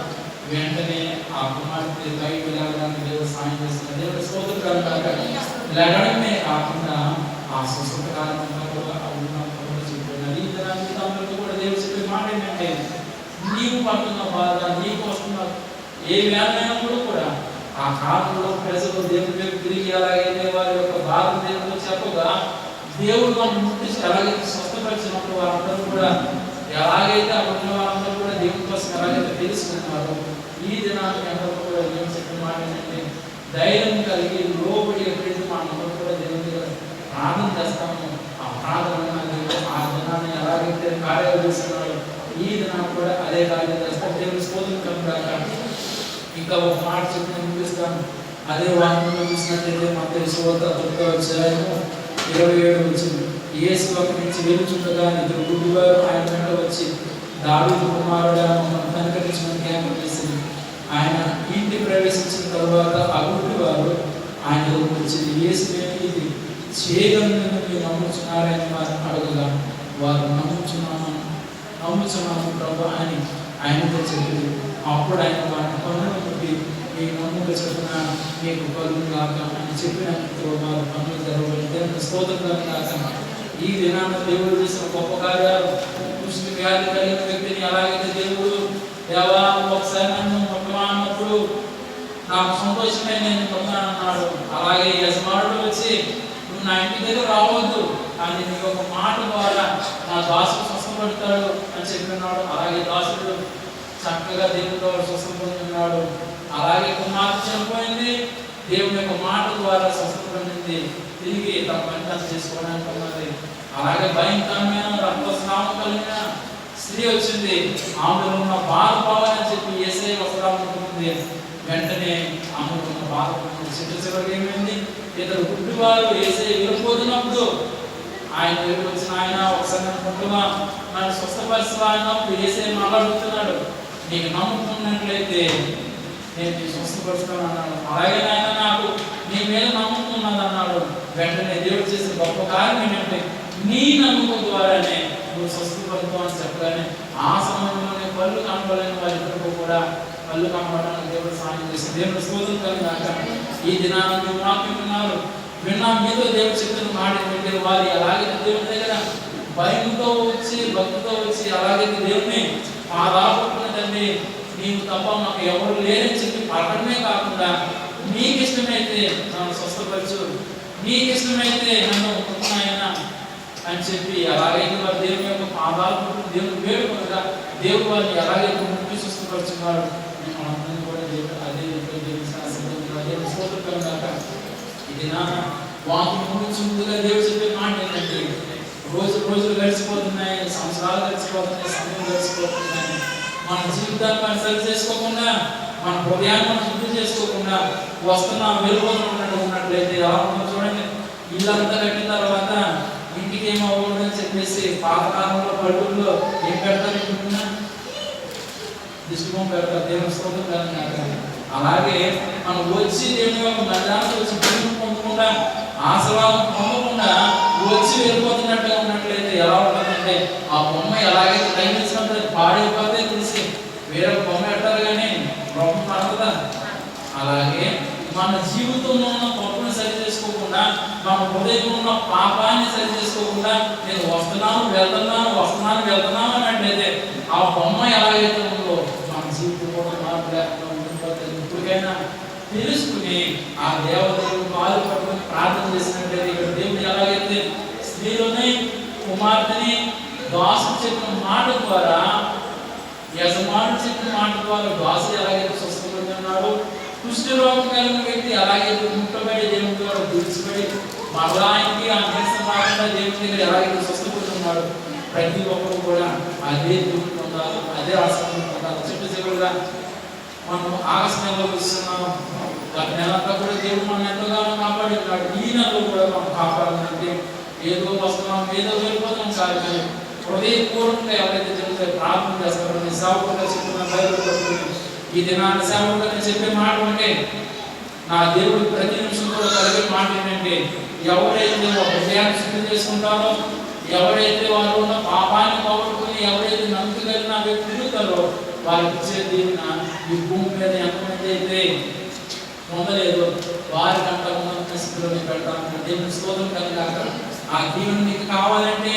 వెంటనే ఆ కుమార్తె పైకి వెళ్ళడానికి దేవుడు సాయం చేస్తున్నారు. దేవుడు సోదరుడు కాక లెగడమే కాకుండా ఆ స్వస్థత కాలంలో కూడా చెప్పినారు. ఈ దినాంతో కూడా దేవుడు చెప్పే మాట ఏంటంటే, నీకు పడుతున్న బాధ, నీకు వస్తున్న ఏ వ్యాధైనప్పుడు కూడా ఆ కాలంలో ప్రజలు దేవుడి వైపు తిరిగి ఎలాగైతే వారి యొక్క బాధ దేవుడు చెప్పగా దేవుడు మనం ముట్టించి ఎలాగైతే స్వస్థపరిచినప్పుడు వారందరూ కూడా ఎలాగైతే అప్పుడు వారందరూ కూడా దేవుడి కోసం ఎలాగైతే తెలుసుకున్నారు, ఈ దినాన్ని అందరూ కూడా దేవుడు చెప్పిన మాట ఏంటంటే, ధైర్యం కలిగి లోబడి ఎప్పుడైతే మనందరూ కూడా దేవుడి దగ్గర ప్రార్థన చేస్తాము, ఆ ప్రార్థన ఆ దినాన్ని ఎలాగైతే కార్యాలు చేస్తున్నాడో ఈ దినాన్ని కూడా అదే కార్యాలు చేస్తాం. దేవుడి స్తోత్రం కలుగుగాక. ఇంకా ఒక మాట చెప్పి ముగిస్తాను. అదే వాక్యంలో చూసినట్లయితే మత్తయి సువార్త 9వ అధ్యాయము 27 వచ్చింది. యేసు అక్కడి నుంచి వెలుచుండగా ఇద్దరు గుడ్డివారు ఆయన వెంట వచ్చి, దావీదు కుమారుడా మమ్మల్ని కనికరించమని జ్ఞాపకం చేసింది. ఆయన ఇంటి ప్రవేశించిన తర్వాత ఆ గుడ్డివారు ఆయన దగ్గరకు వచ్చింది. యేసు ఇది చేయగలను మీరు నమ్ముచున్నారని వారిని అడగగా వారు నమ్ముచున్నాము ప్రభు అని ఆయనతో చెప్పింది. అప్పుడు ఆయన వారిని పన్నులు ముట్టి మీ నమ్ముక చెప్పిన మీకు కలుగు కాక అని చెప్పినందుకు వారు పన్నులు జరగబడి దేవుని స్తోత్రం కాక. ఈ దినాన దేవుడు చేసిన గొప్ప కార్యాలు, కుష్టి వ్యాధి కలిగిన వ్యక్తిని ఎలాగైతే దేవుడు దేవా ఒకసారి నన్ను ముట్టమన్నప్పుడు నాకు సంతోషమే నేను పొందానన్నాడు, అలాగే యజమానుడు వచ్చి నువ్వు నా ఇంటి దగ్గర రావద్దు కానీ నీ ఒక మాట ద్వారా నా దాసుడు స్వస్థపడతాడు అని చెప్పినాడు. అలాగే దాసుడు చక్కగా దేవుడితో స్వస్థ పొందుతున్నాడు. అలాగే కుమార్తె చనిపోయింది, దేవుని యొక్క మాట ద్వారా స్వస్థ పొందింది, తిరిగి తన పని చేసుకోవడానికి ఉన్నది. అలాగే భయంకరమైన రక్తస్రావం కలిగిన స్త్రీ వచ్చింది, ఆమెలో ఉన్న బాధ పోవాలని చెప్పి యేసయ్య వస్త్రాన్ని వెంటనే ఆమెలో ఉన్న బాధ చివరికి ఏమైంది, ఇద్దరు గుడ్డివారు యేసయ్య వెళ్ళిపోతున్నప్పుడు ఆయన దగ్గరికి వచ్చిన ఆయన ఒకసారి నన్ను స్వస్థపరిస్తా అన్నప్పుడు యేసయ్య మాట్లాడుతున్నాడు, నీకు నమ్ముకున్నట్లయితే నేను నీ స్వస్థపరుస్తాను అన్నాడు. అలాగే ఆయన నాకు నీ మీద నమ్మకం ఉన్నది అన్నాడు. వెంటనే దేవుడు చేసిన గొప్ప కార్యం ఏంటంటే, నీ నమ్మకం ద్వారానే నువ్వు స్వస్థపరుస్తావు అని చెప్పగానే ఆ సమయంలోనే పళ్ళు కనపడలేని వారిద్దరికీ కూడా పళ్ళు కనపడడానికి దేవుడు సాయం చేసి దేవుడు స్తోత్రం కలిగాక. ఈ దినాన్ని వాక్యం విన్నా మీతో దేవుడు చెప్పిన మాట ఏంటంటే, వారు ఎలాగైతే దేవుని దగ్గర భయంతో వచ్చి భక్తితో వచ్చి అలాగైతే దేవుని పాదాపడుతున్నదండి, నీవు తప్ప మాకు ఎవరు లేరని చెప్పి పడటమే కాకుండా నీకు ఇష్టమైతే నన్ను స్వస్థపరచు, నీకు ఇష్టమైతే నన్ను ముట్టుకున్నాయన అని చెప్పి అలాగైతే వారు దేవుని యొక్క పాదాలు దేవుడు వేడుకొనగా దేవుడు వారిని ఎలాగైతే ముట్టి స్వస్థపరుచున్నాడు, మనందరినీ కూడా దేవుడు అదే దేవుని స్తోత్రం కాక. ఇది నా వాక్యం ముందుగా దేవుడు చెప్పే మాట ఏంటంటే, రోజులు గడిచిపోతున్నాయి, సంవత్సరాలు గడిచిపోతున్నాయి, సమయం గడిచిపోతున్నాయి. మన జీవితాన్ని మనం సరి చేసుకోకుండా, మన హృదయాన్ని మనం శుద్ధి చేసుకోకుండా వస్తున్నాం వెళ్ళిపోతున్నట్లయితే ఎలా ఉంటుందో చూడండి. ఇల్లంతా కట్టిన తర్వాత ఇంటికి ఏం అవ్వకూడదని చెప్పేసి పాతకాలంలో పల్లెల్లో ఏం పెడతారు, దిష్టి బొమ్మ పెడతారు, దేవుని స్తోత్రం కాదు. అలాగే మనం వచ్చి దేవుని యొక్క మందిరానికి వచ్చి దేవుని పొందకుండా ఆశీర్వాదం పొందకుండా వచ్చి వెళ్ళిపోతున్నట్టుగా ఉన్నట్లయితే ఎలా ఉంటుందంటే ఆ బొమ్మ ఎలాగైతే టైం ఇచ్చినప్పుడు పాడైపోతే తెలిసి వేరే బొమ్మ పెట్టారు కానీ బొమ్మ పడుతుందా? అలాగే మన జీవితంలో ఉన్న తప్పును సరి చేసుకోకుండా, మన హృదయంలో ఉన్న పాపాన్ని సరి చేసుకోకుండా నేను వెళ్తున్నాను అన్నట్లయితే ఆ బొమ్మ ఎలాగైతే ఉందో మన జీవితం కూడా మార్పు లేకుండా ఉండిపోతుంది. ఇప్పటికైనా తెలుసుకుని ఆ దేవతలు పాలు పట్టుకుని ప్రార్థన చేసినట్లయితే ఇక్కడ దేవుడు ఎలాగైతే స్త్రీలని కుమార్తెని దాసుడు చెప్పిన మాట ద్వారా, యజమానుడు చెప్పిన మాట ద్వారా దాసుడు ఎలాగైతే స్వస్థపడుతున్నాడు, కుష్టి రోగం కలిగిన వ్యక్తి అలాగైతే ముట్టబడి దేవుని ద్వారా విడిచిపడి మరలా ఆయనకి ఆ నీరసం రాకుండా దేవుని దగ్గర ఎలాగైతే స్వస్థపడుతున్నాడు, ప్రతి ఒక్కరు కూడా అదే దేవుని పొందాలి, అదే ఆశీర్వాదం పొందాలి. చుట్టూ చివరిగా మనం ఆగస్టు నెలలో చూస్తున్నాం, గత నెలంతా కూడా దేవుడు మనం ఎంతగానో కాపాడుతున్నాడు. ఈ నెలలో కూడా మనం కాపాడాలంటే ఏదో వస్తున్నాం, ఏదో వెళ్ళిపోతున్నాం కాదు, కానీ హృదయపూర్వకంగా ఎవరైతే జరుగుతాయి ప్రార్థన చేస్తారో సేవకులుగా చెప్తున్న బయలుదేరి ఈ దినాన్ని సేవకులుగా నేను చెప్పే మాట అంటే నా దేవుడు ప్రతి నిమిషం కూడా కలిగే మాట ఏంటంటే ఎవరైతే ఒక హృదయాన్ని శుద్ధి చేసుకుంటారో, ఎవరైతే వారు ఉన్న పాపాన్ని పోగొట్టుకుని ఎవరైతే నమ్మకం కలిగిన వ్యక్తి తిరుగుతారో వారికి ఇచ్చే దీవెన ఈ భూమి మీద ఎంతమంది అయితే పొందలేదు వారికంటే ఉన్నత స్థితిలోనే పెడతాను. దేవుని స్తోత్రం కలిగాక ఆ దీవెన మీకు కావాలంటే,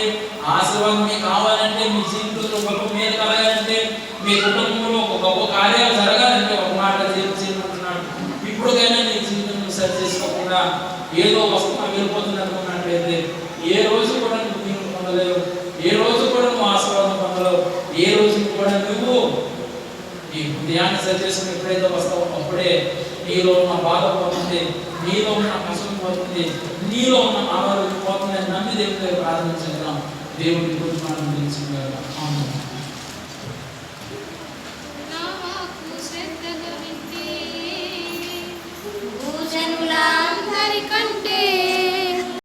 ఆశీర్వాదం మీకు కావాలంటే, మీ జీవితంలో గొప్ప మేలు కలగాలంటే, మీ కుటుంబంలో ఒక గొప్ప కార్యాలు జరగాలంటే ఒక మాట చేయమంటున్నాడు. ఇప్పటికైనా నీ జీవితంలో సరి చేసుకోకుండా ఏదో వస్తున్నా వెళ్ళిపోతున్నట్టున్నట్లయితే ఏ రోజు కూడా నువ్వు దీవెన పొందలేవు, ఏ రోజు కూడా నువ్వు ఆశీర్వాదం పొందలేవు, ఏ రోజు కూడా నువ్వు నీ హృదయాన్ని సరి చేసుకుని ఎప్పుడైతే వస్తావో అప్పుడే నీలో ఉన్న బాధ పోతుంది, నీలో ఉన్న కష్టం పోతుంది, నీలో ఉన్న అనారోగ్యం పోతుంది అని నమ్మి దేవుడి ప్రార్థించగలం. దేవుడి గురించి మనం